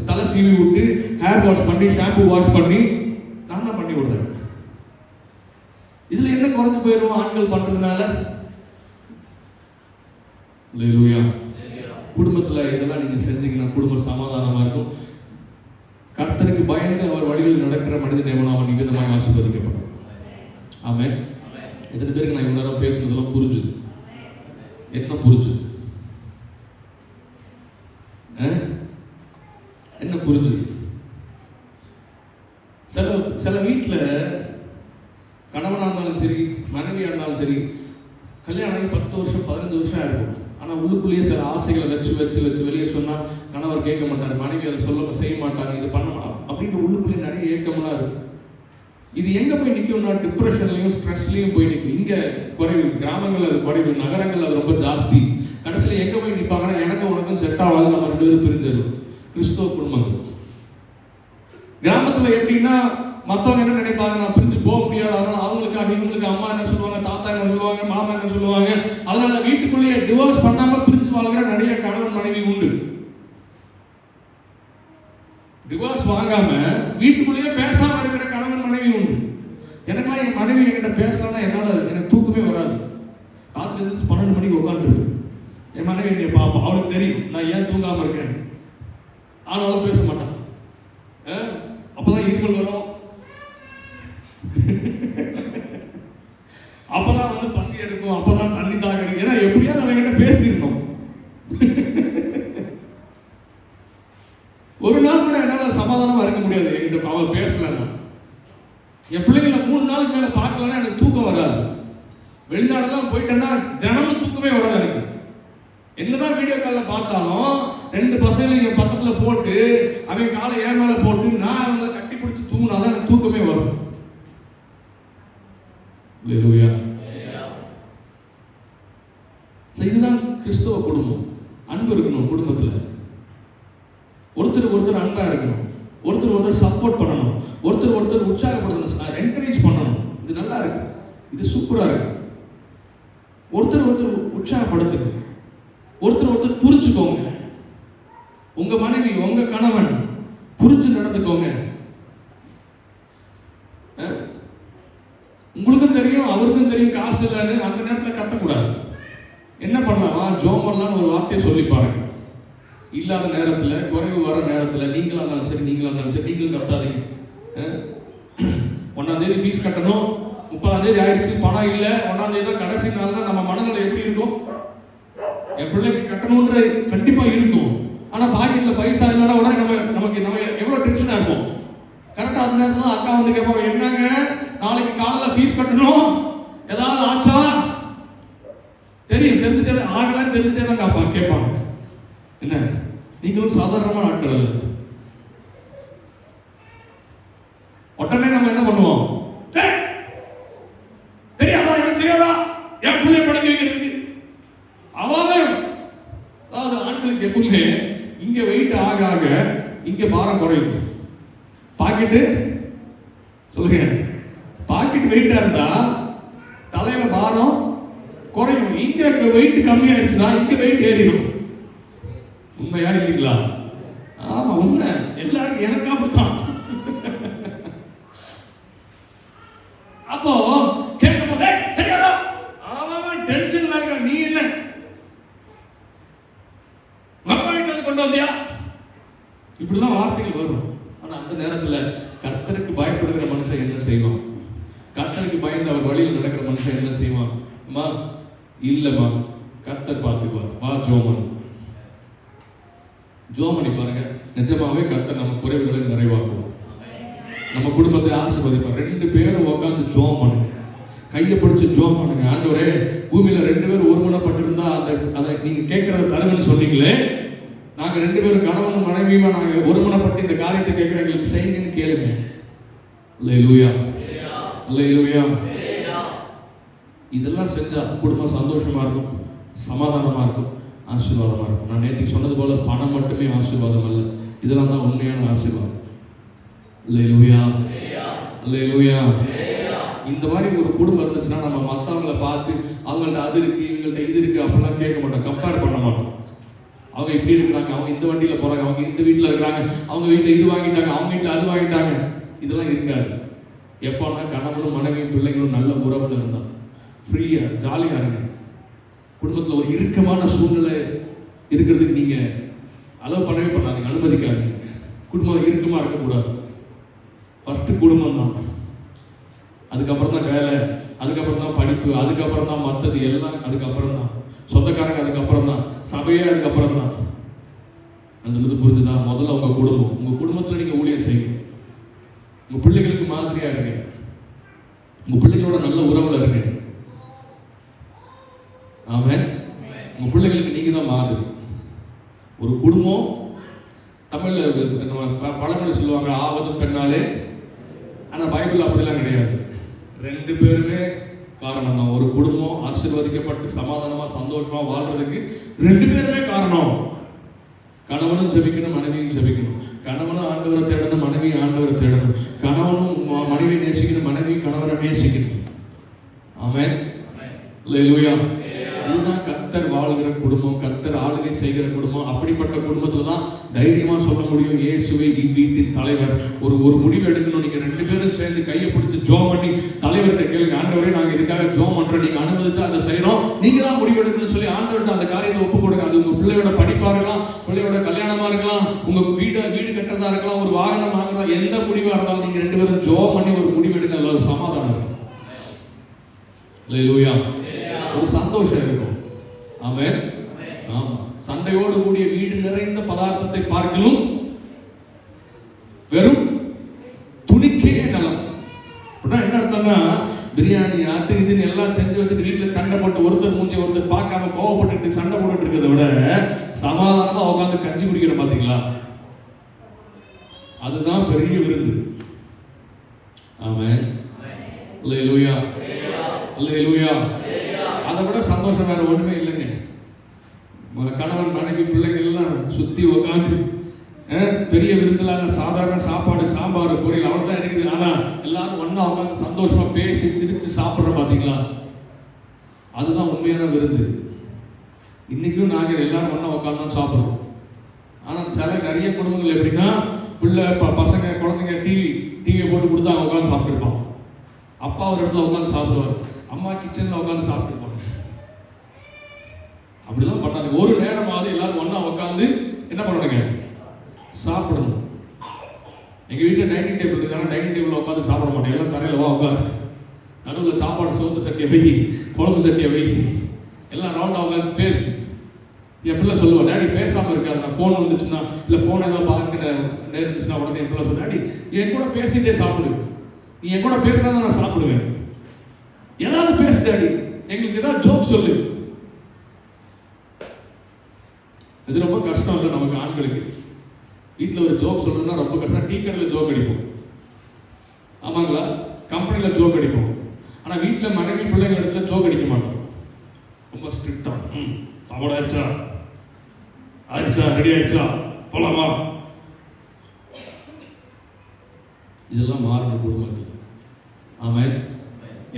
தலை சீவி விட்டு ஹேர் வாஷ் பண்ணி ஷாம்பு வாஷ் பண்ணி நான் தான் பண்ணி விடுறேன். இதுல என்ன குறைஞ்சு போயிடும் ஆண்கள் பண்றதுனால? அல்லேலூயா. குடும்பத்துல இதெல்லாம் நீங்க செஞ்சீங்கன்னா குடும்பம் சமாதானமா இருக்கும். கர்த்தருக்கு பயந்து அவர் வழியில் நடக்கிற மனித நேமம் அவன் நிமித்தமாக ஆசீர்வதிக்கப்படும். ஆமென். எத்தனை பேருக்கு நான் இவ்வளவு நேரம் பேசுனதெல்லாம் புரிஞ்சுது? என்ன புரிஞ்சுது? எனக்கு புரிஞ்சுது. சில வீட்டில் கணவனாக இருந்தாலும் சரி, மனைவியாக இருந்தாலும் சரி, கல்யாணம் ஆகி 10 வருஷம் 15 வருஷம் இருக்கும். ஆனால் உள்ளுக்குள்ளேயே சில ஆசைகளை வச்சு வச்சு வச்சு வெளியே சொன்னால் கணவர் கேட்க மாட்டார், மனைவி அதை செய்ய மாட்டாங்க, இது பண்ண அப்படின்ற உள்ளுக்குள்ளேயே நிறைய ஏக்கமெல்லாம் இருக்கும். இது எங்கே போய் நிற்கும்னா டிப்ரெஷன்லையும் ஸ்ட்ரெஸ்லையும் போய் நிற்கும். இங்கே குறைவு, கிராமங்கள் அது குறைவு, நகரங்கள் அது ரொம்ப ஜாஸ்தி. கடைசியில் எங்கே போய் நிற்பாங்கன்னா எனக்கு உனக்கும் செட் ஆகாது, நம்ம 2 பேரும் பிரிஞ்சிடும். கிறிஸ்தவ குடும்பங்கள். கிராமத்தில் எப்படின்னா மற்றவங்க என்ன நினைப்பாங்க, நான் பிரிஞ்சு போக முடியாது, அதனால அவங்களுக்காக இவங்களுக்கு அம்மா என்ன சொல்லுவாங்க, தாத்தா என்ன சொல்லுவாங்க, மாமா என்ன சொல்லுவாங்க, அதனால வீட்டுக்குள்ளேயே டிவோர்ஸ் பண்ணாம பிரிஞ்சு வாழ்கிற நிறைய கணவன் மனைவி உண்டு. டிவோர்ஸ் வாங்காம வீட்டுக்குள்ளேயே பேசாம இருக்கிற கணவன் மனைவி உண்டு. எனக்கெல்லாம் என் மனைவி என்கிட்ட பேசலன்னா எனக்கு தூக்கமே வராது. ராத்திரி இருந்து 12 மணிக்கு உட்காந்துருக்கு. என் மனைவி என்னை பாப்பா, அவளுக்கு தெரியும் நான் ஏன் தூங்காம இருக்கேன். ஆனாலும் பேச மாட்டான். அப்பதான் இருமல் வரும், அப்பதான் வந்து பசி எடுக்கும், அப்பதான் தண்ணி தாக எடுக்கும். ஏன்னா எப்படியாவது அவன் கிட்ட பேசிடணும். ஒரு நாள் கூட என்னால சமாதானமா இருக்க முடியாது என்கிட்ட அவள் பேசலன்னா. என் பிள்ளைங்களை 3 நாளுக்கு மேல பார்க்கலன்னா எனக்கு தூக்கம் வராது. வெளிநாடெல்லாம் போயிட்டேன்னா தினமும் தூக்கமே வராது எனக்கு. என்னதான் வீடியோ காலில் பார்த்தாலும் 2 பசங்களையும் என் பக்கத்துல போட்டு அவன் காலை என் மேல போட்டு நான் அவங்களை கட்டி பிடிச்சி தூங்கினாதான் எனக்கு தூக்கமே வரும். இதுதான் கிறிஸ்தவ குடும்பம். அன்பு இருக்கணும் குடும்பத்துல. ஒருத்தர் அன்பா இருக்கணும், ஒருத்தர் சப்போர்ட் பண்ணணும், ஒருத்தர் உற்சாகப்படுத்தணும், என்கரேஜ் பண்ணணும். இது நல்லா இருக்கு, இது சூப்பரா இருக்கு. ஒருத்தர் உற்சாகப்படுத்துங்க, ஒருத்தர் புரிஞ்சுக்கோங்க. உங்க மனைவி உங்க கணவன் புரிஞ்சு நடந்துக்கோங்க. உங்களுக்கும் தெரியும் அவருக்கும் தெரியும் காசு இல்லைன்னு அந்த நேரத்தில் கத்தக்கூடாது. என்ன பண்ணலாம், ஜோமர்லான்னு ஒரு வார்த்தையை சொல்லி பாருங்க. இல்லாத நேரத்தில், குறைவு வர நேரத்தில், நீங்களா இருந்தாலும் சரி நீங்களும் கத்தாதீங்க. 1ஆம் தேதி ஃபீஸ் கட்டணும், 30ஆம் தேதி ஆயிடுச்சு, பணம் இல்லை, 1ஆம் தேதி தான் கடைசி நாள்னா நம்ம மனநிலை எப்படி இருக்கும்? என் பிள்ளைக்கு கட்டணுன்ற கண்டிப்பா இருக்கும். ஆனா பாக்கெட்ல பைசா இல்லைன்னா உடனே நமக்கு எவ்வளவு டென்ஷனா இருக்கும். கரெக்டா அந்த நேரத்துல அக்கா வந்து கேட்பாங்க, என்னங்க நாளைக்கு காலையில ஃபீஸ் கட்டணும், ஏதாவது ஆச்சா? தெரிஞ்சுட்டே ஆகலன்னு தெரிஞ்சுட்டே தான் கேட்பாங்க. என்ன நீங்களும் சாதாரணமான ஆட்கள் அல்ல. உடனே நம்ம என்ன பண்ணுவோம், தெரியாதா எனக்கு தெரியாதா என் பிள்ளை படிக்க வைக்கிறதுக்கு. அதாவது ஆண்களுக்கு எப்பவுமே இங்க வெயிட் ஆக ஆக இங்க பாரம் குறையும். பாக்கெட்டு சொல்லுங்க, பாக்கெட் வெயிட்டா இருந்தா தலையில பாரம் குறையும். இங்க வெயிட் கம்மியாயிடுச்சுன்னா இங்க வெயிட் ஏறிடும். உண்மையா இல்லைங்களா? ஆமா உண்மை. எல்லாருக்கும் எனக்கு அப்படித்தான். அப்போ கேட்கும் போதே தெரியாதா அவன் டென்ஷன்ல இருக்க, நீ என்ன அப்பா வீட்டுல இருந்து கொண்டு வந்தியா? இப்படிலாம் வார்த்தைகள் வரும். ஆனா அந்த நேரத்துல கர்த்தருக்கு பயப்படுகிற மனுஷன் என்ன செய்வான்? கர்த்தருக்கு பயந்து அவர் வழியில் நடக்கிற மனுஷன் என்ன செய்வான்? அம்மா இல்லம்மா கர்த்தர் பார்த்துக்குவார், வா ஜோமணி பாருங்க. நிஜமாவே கர்த்தர் நம்ம குறைவுகளை நிறைவாக்குவோம், நம்ம குடும்பத்தை ஆசீர்வதிப்பார். 2 பேரும் உட்காந்து ஜோம் பண்ணுங்க, கையை பிடிச்சு ஜோம் பண்ணுங்க. ஆண்டவரே பூமியில 2 பேரும் ஒருமனப்பட்டிருந்தா அதை நீங்க கேட்கறத தருவேன்னு சொன்னீங்களே, நாங்க 2 பேரும் கணவனும் மனைவியுமா நாங்க ஒருமனப்பட்டு இந்த காரியத்தை கேட்கிற எங்களுக்கு செய்யுங்கன்னு கேளுங்க. அல்லேலூயா, அல்லேலூயா. இதெல்லாம் செஞ்சா குடும்பம் சந்தோஷமா இருக்கும், சமாதானமா இருக்கும், ஆசீர்வாதமா இருக்கும். நான் நேற்று சொன்னது போல பணம் மட்டுமே ஆசீர்வாதம் அல்ல, இதெல்லாம் தான் உண்மையான ஆசீர்வாதம். அல்லேலூயா, அல்லேலூயா. இந்த மாதிரி ஒரு குடும்பம் இருந்துச்சுன்னா நம்ம மற்றவங்களை பார்த்து அவங்கள்ட்ட அது இருக்கு இவங்கள்ட்ட இது இருக்கு அப்படிலாம் கேட்க மாட்டோம், கம்பேர் பண்ண மாட்டோம். அவங்க இப்படி இருக்கிறாங்க, அவங்க இந்த வண்டியில போறாங்க, அவங்க இந்த வீட்டில் இருக்கிறாங்க, அவங்க வீட்டில் இது வாங்கிட்டாங்க, அவங்க வீட்டில் அது வாங்கிட்டாங்க, இதெல்லாம் இருக்காது. எப்போனா கணவனும் மனைவியும் பிள்ளைங்களும் நல்ல உறவுல இருந்தா ஃப்ரீயா ஜாலியா இருங்க. குடும்பத்தில் ஒரு இறுக்கமான சூழ்நிலை இருக்கிறதுக்கு நீங்க அலோவ் பண்ணவே பண்ணாதீங்க, அனுமதிக்காதீங்க. குடும்பம் இறுக்கமா இருக்கக்கூடாது. ஃபர்ஸ்ட் குடும்பம் தான், அதுக்கப்புறம் தான் வேலை, அதுக்கப்புறம் தான் படிப்பு, அதுக்கப்புறம் தான் மற்றது எல்லாம், அதுக்கப்புறம் தான் சொந்தக்காரங்க, அதுக்கப்புறம் தான் சபையே, அதுக்கப்புறம் தான். நான் சொல்றது புரிஞ்சுதா? முதல்ல உங்க குடும்பம், உங்க குடும்பத்துல நீங்க ஊழியம் செய்யுங்க. உங்க பிள்ளைகளுக்கு மாதிரியா இருங்க. உங்க பிள்ளைகளோட நல்ல உறவுல இருங்க. ஆமென். உங்க பிள்ளைகளுக்கு நீங்க தான் மாதிரி. ஒரு குடும்பம், தமிழ்ல பழமொழி சொல்லுவாங்க, ஆவதும் பெண்ணாலே. ஆனா பைபிள் அப்படிலாம் கிடையாது. ரெண்டு பேருமே காரணம் தான். ஒரு குடும்பம் ஆசீர்வதிக்கப்பட்டு சமாதானமா சந்தோஷமா வாழ்றதுக்கு ரெண்டு பேருமே காரணம். கணவனும் ஜெபிக்கணும், மனைவியும் ஜெபிக்கணும். கணவனும் ஆண்டவரை தேடணும், மனைவியும் ஆண்டவரை தேடணும். கணவனும் மனைவியை நேசிக்கணும், மனைவியும் கணவரை நேசிக்கணும். ஆமென். அல்லேலூயா. இதுதான் கர்த்தர் வாழ்கிற குடும்பம், கர்த்தர் ஆளுகை செய்கிற குடும்பம். அப்படிப்பட்ட குடும்பத்துல தான் தைரியமா சொல்ல முடியும், இயேசுவே இவ்வீட்டின் தலைவர். ஒரு முடிவு எடுக்கணும். நீங்க ரெண்டு பேரும் சேர்ந்து கையை பிடிச்சு ஜோம் பண்ணி தலைவர்கிட்ட கேளுங்க, ஆண்டவரே நாங்க இதுக்காக ஜோம் பண்றோம், நீங்க அனுமதிச்சா அதை செய்யறோம், நீங்க தான் முடிவு எடுக்கணும்னு சொல்லி ஆண்டவர்கிட்ட அந்த காரியத்தை ஒப்பு கொடுங்க. அது உங்க பிள்ளையோட படிப்பா இருக்கலாம், பிள்ளையோட கல்யாணமா இருக்கலாம், உங்க வீடு கட்டுறதா இருக்கலாம், ஒரு வாகனம் வாங்கலாம், எந்த முடிவா இருந்தாலும் நீங்க ரெண்டு பேரும் ஜோம் பண்ணி ஒரு முடிவு எடுங்க. அதுல ஒரு சமாதானம் இருக்கும். அல்லேலூயா. ஒரு சந்தோஷம் இருக்கும். ஆமென். ஆமா. சண்டையோடு கூடிய வீடு நிறைந்த பதார்த்தத்தை பார்க்கலும் வெறும் துணிக்கே நலம். அப்படின்னா என்ன அர்த்தம்னா, பிரியாணி அது இதுன்னு எல்லாம் செஞ்சு வச்சுட்டு வீட்டுல சண்டை போட்டு ஒருத்தர் மூஞ்சி ஒருத்தர் பார்க்காம கோவப்பட்டு சண்டை போட்டுட்டு இருக்கிறத விட சமாதானமா உட்காந்து கஞ்சி குடிக்கிற பாத்தீங்களா, அதுதான் பெரிய விருந்து. ஆமென். அல்லேலூயா. அல்லேலூயா. அதை விட சந்தோஷம் வேற ஒண்ணுமே இல்லைங்க. கணவன் மனைவி பிள்ளைகள் எல்லாம் சுத்தி உட்காந்து பெரிய விருந்துல சாதாரண சாப்பாடு, சாம்பார், பொரியல் அவள் தான் இருக்குது. ஆனா எல்லாரும் ஒன்னா உட்காந்து சந்தோஷமா பேசி சிரிச்சு சாப்பிடுற பாத்தீங்களா, அதுதான் உண்மையான விருந்து. இன்னைக்கும் நாங்க எல்லாரும் ஒன்னா உட்காந்து சாப்பிடுறோம். ஆனா நிறைய குடும்பங்கள் எப்படின்னா, பிள்ளை பசங்க குழந்தைங்க டிவியை போட்டு கொடுத்து அவங்க உட்காந்து சாப்பிட்டுருப்பான். அப்பா ஒரு இடத்துல உட்காந்து சாப்பிடுவார், அம்மா கிச்சன்ல உட்காந்து சாப்பிட்டுருப்பாங்க. அப்படிலாம் பண்ணாங்க. ஒரு நேரமாவது எல்லாரும் ஒண்ணா உட்காந்து என்ன பண்ணுவாங்க, சாப்பிடணும். எங்க வீட்டுல டைனிங் டேபிள் இருக்காங்க, டைனிங் டேபிள்ல உட்காந்து சாப்பிட மாட்டேன். எல்லாம் தரையில வா உட்காரு, நடுவில் சாப்பாடு சோத்து சட்டியை வை, குழம்பு சட்டியை வை, எல்லாம் ரவுண்டா உட்காந்து பேசு. என் பிள்ளை சொல்லுவா, டேடி பேசாம இருக்காது, நான் ஃபோன் வந்துச்சுன்னா இல்லை ஃபோன் ஏதாவது பார்க்க நேர்ந்துச்சுன்னா உடனே என் பிள்ளை சொல்ல, டேடி என் கூட பேசிட்டே சாப்பிடு, நீ என் கூட பேசினா தான் நான் சாப்பிடுவேன், ஏதாவது பேசு டாடி, எங்களுக்கு ஏதாவது ஜோக் சொல்லு. இது ரொம்ப கஷ்டம் இல்லை நமக்கு ஆண்களுக்கு. வீட்டில் ஒரு ஜோக் சொல்றதுன்னா ரொம்ப கஷ்டம். டீ கடையில் ஜோக் அடிப்போம், ஆமாங்களா, கம்பெனியில் ஜோக் அடிப்போம். ஆனால் வீட்டில் மனைவி பிள்ளைங்க இடத்துல ஜோக் அடிக்க மாட்டோம். ரொம்ப ஸ்ட்ரிக்டா, சாப்பாடு ஆயிடுச்சா ரெடி ஆயிடுச்சா போலாமா, இதெல்லாம் மாறணும் குடும்பத்தில். ஆமென்.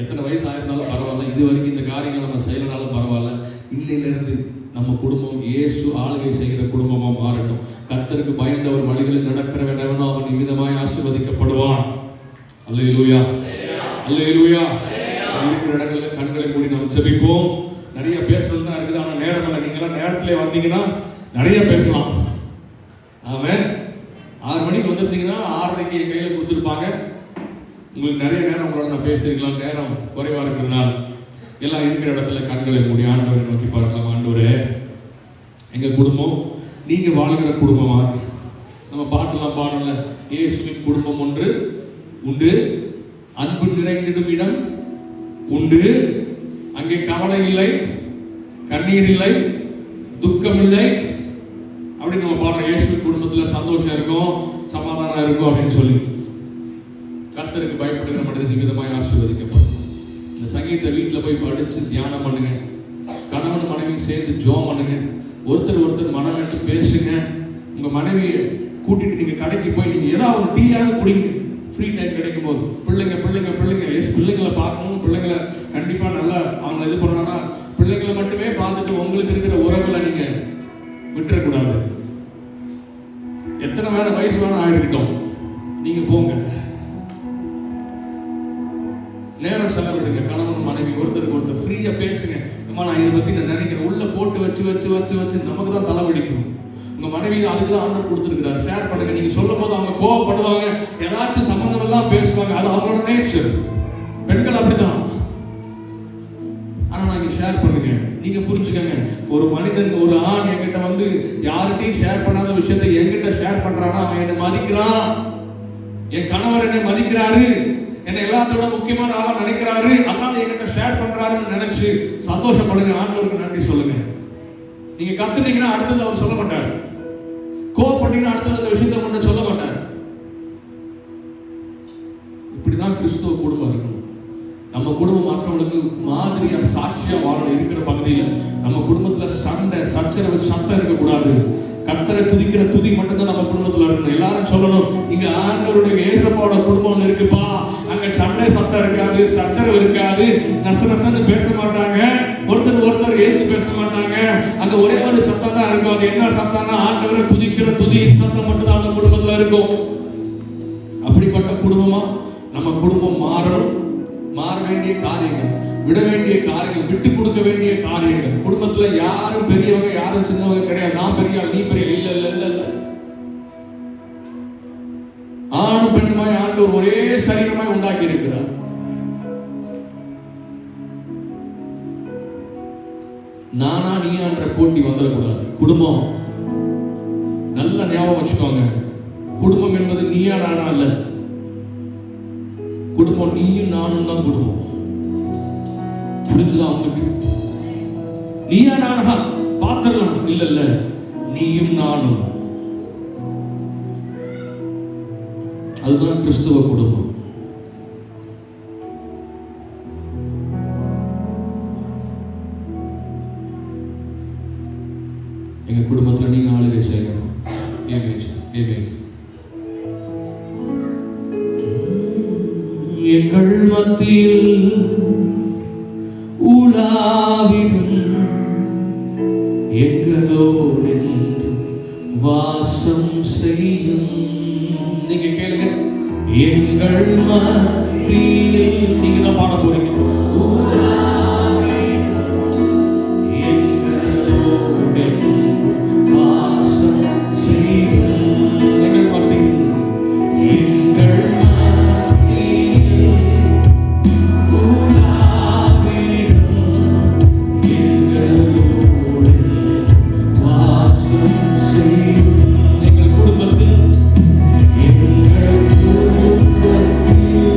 எத்தனை வயசு ஆயிருந்தாலும் பரவாயில்ல, இது வரைக்கும் இந்த காரியங்களை நம்ம செய்யலனாலும் பரவாயில்ல, இன்னையிலிருந்து நம்ம குடும்பம் இயேசு ஆளுகை செய்கிற குடும்பமா மாறட்டும். கர்த்தருக்கு பயந்தவர் வழிகளில் நடக்கிறவனோ அவன் நிமிதமாய் ஆசீர்வதிக்கப்படுவான். அல்லேலூயா. அல்லேலூயா. இருக்கிற இடங்கள்ல கண்களை மூடி நாம் ஜெபிப்போம். நிறைய பேசுறது தான் இருக்குது, ஆனா நேரம் இல்லை. நீங்களாம் நேரத்திலே வந்தீங்கன்னா நிறைய பேசலாம். ஆமென். 6 மணிக்கு வந்திருந்தீங்கன்னா 6:30 கையில கொடுத்துருப்பாங்க. உங்களுக்கு நிறைய நேரம் உங்களோட நான் பேசியிருக்கலாம். நேரம் குறைவா இருக்கிறதுனால எல்லாம் இருக்கிற இடத்துல கண்களை மூடி ஆண்டவரை நோக்கி பார்க்கலாம். ஆண்டவரே, எங்க குடும்பம் நீங்க வாழ்கிற குடும்பமா? நம்ம பாட்டெல்லாம் பாடல, இயேசுவின் குடும்பம் ஒன்று உண்டு, அன்பு நிறைந்திடும் இடம் உண்டு, அங்கே கவலை இல்லை, கண்ணீர் இல்லை, துக்கம் இல்லை. அப்படி நம்ம பாடுறோம். இயேசுவின் குடும்பத்துல சந்தோஷம் இருக்கும், சமாதானம் இருக்கும் அப்படின்னு சொல்லி. கர்த்தருக்கு பயப்படுகிற மனிதன் நிமிதமாய் ஆசீர்வதிக்கப்படும். இந்த சங்கீதத்தை வீட்டில் போய் படிச்சு தியானம் பண்ணுங்க. கணவன் மனைவி சேர்ந்து ஜோம் பண்ணுங்க. ஒருத்தர் மனம் விட்டு பேசுங்க. உங்க மனைவியை கூட்டிட்டு நீங்க கடைக்கு போய் நீங்க ஏதாவது ஒரு டீயாவது குடிங்க. ஃப்ரீ டைம் கிடைக்கும் போது பிள்ளைங்களை பார்க்கணும். பிள்ளைங்களை கண்டிப்பா நல்லா அவங்க இது பண்ணணும்னா பிள்ளைங்களை மட்டுமே பார்த்துட்டு உங்களுக்கு இருக்கிற உறவுகளை நீங்க விட்டுறக்கூடாது. எத்தனை வேற வயசு வேணா ஆயிருக்கட்டும், நீங்க போங்க, நேரம் செலவிடுங்க. கணவன் மனைவி ஒருத்தருக்கு ஃப்ரீயா பேசுங்க. அம்மா நான் இதை பத்தி நான் நினைக்கிறேன், உள்ள போட்டு வச்சு நமக்கு தான் தலைவலிக்கும். உங்க மனைவி அதுக்கு தான் ஆண்டவர் கொடுத்துருக்கிறார். ஷேர் பண்ணுங்க. நீங்க சொல்லும் போது அவங்க கோவப்படுவாங்க, ஏதாச்சும் சம்பந்தம் எல்லாம் பேசுவாங்க. அது அவங்களோட நேச்சர். பெண்கள் அப்படிதான். ஆனா நீங்க ஷேர் பண்ணுங்க. நீங்க புரிஞ்சுக்கங்க, ஒரு மனிதன், ஒரு ஆண் என்கிட்ட வந்து யார்கிட்டையும் ஷேர் பண்ணாத விஷயத்தை என்கிட்ட ஷேர் பண்றானா, அவன் என்னை மதிக்கிறான். என் கணவர் என்னை மதிக்கிறாரு, என்னை எல்லாத்தோட முக்கியமான ஆளா நினைக்கிறாரு, அதனால என்கிட்ட ஷேர் பண்றாருன்னு நினைச்சு சந்தோஷப்படுங்க. ஆண்டவருக்கு நன்றி சொல்லுங்க. நீங்க கத்துனீங்கன்னா அடுத்தது அவர் சொல்ல மாட்டார். கோவப்பட்டீங்கன்னா அடுத்தது அந்த விஷயத்தை மட்டும் சொல்ல மாட்டார். இப்படிதான் கிறிஸ்துவ குடும்பம் இருக்கணும். நம்ம குடும்பம் மற்றவங்களுக்கு மாதிரியா, சாட்சியா வாழணும். இருக்கிற பகுதியில நம்ம குடும்பத்துல சண்டை, சச்சரவு, சத்தம் இருக்கக்கூடாது. கர்த்தரை துதிக்கிற துதி மட்டும்தான் நம்ம குடும்பத்துல இருக்கணும். எல்லாரும் சொல்லணும், இங்க ஆண்டவருடைய இயேசுவோட குடும்பம் இருக்குப்பா, அங்க சண்டை சத்தம் இருக்காது, சச்சரவு இருக்காது, நசன்னு பேச மாட்டாங்க, ஒருத்தர் எழுந்து பேச மாட்டாங்க. அங்க ஒரே ஒரு சத்தம் தான் இருக்கும். அது என்ன சத்தம்னா, ஆண்டவரை துதிக்கிற துதியின் சத்தம் மட்டும்தான் அந்த குடும்பத்துல இருக்கும். அப்படிப்பட்ட குடும்பமா நம்ம குடும்பம் மாறணும். மாற வேண்டிய காரியங்கள், விட வேண்டிய காரியங்கள், விட்டு கொடுக்க வேண்டிய காரியங்கள். குடும்பத்துல யாரும் பெரியவங்க, யாரும் சின்னவங்க கிடையாது. நான் பெரிய ஆள், நீ பெரிய இல்ல இல்ல இல்ல இல்ல. ஆணும் பெண்ணுமாய் ஆண்டவர் ஒரே சரீரமாய் உண்டாக்கி இருக்கிறார். நானா நீயான்ற போட்டி வந்துடக்கூடாது. குடும்பம் நல்ல ஞாபகம் வச்சுக்கோங்க. குடும்பம் என்பது நீயா நானா அல்ல. குடும்பம் நீயும் நானும் தான் குடும்பம். புரிஞ்சுதான் உங்களுக்கு? நீயா நானா பாத்திரலாம் இல்ல இல்ல, நீயும் நானும். அதுதான் கிறிஸ்துவ குடும்பம். எங்க குடும்பத்துல நீங்க ஆளுகை செய்யணும். எங்கள் மத்தியில் உலாவிடும் எங்களோடு வாசம் செய்யும். நீங்க கேளுங்க, எங்கள் மத்தியில். நீங்க தான் பாட போறீங்க.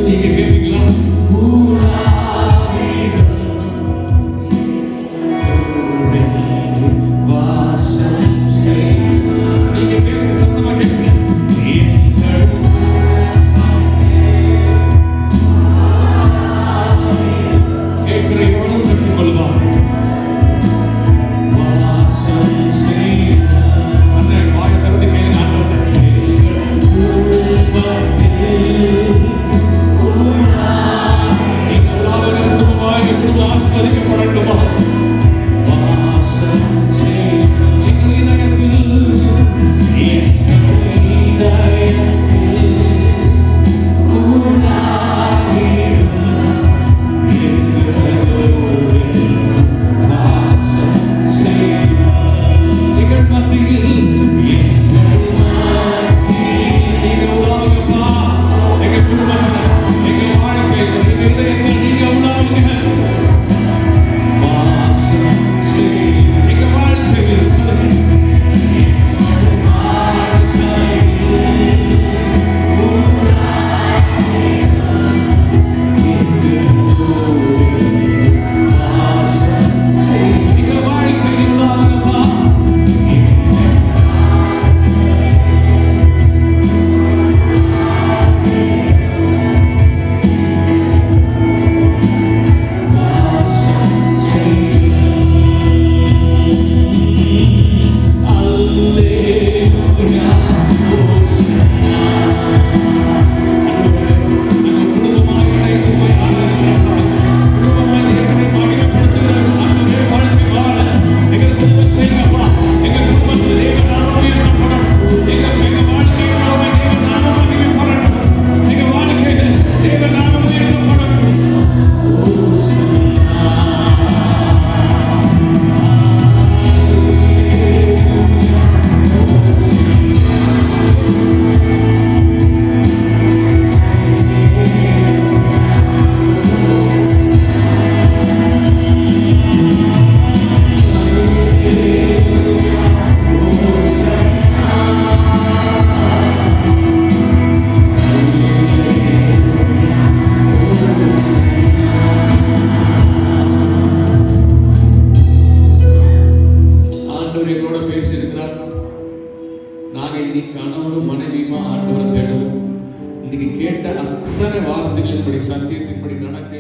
நீங்க கேட்பீங்களா? நாங்க இனி கணவனும் மனைவியுமா ஆண்டவரை தேடுவோம். இன்னைக்கு கேட்ட அத்தனை வார்த்தைகளின்படி சத்தியத்தின்படி நடக்க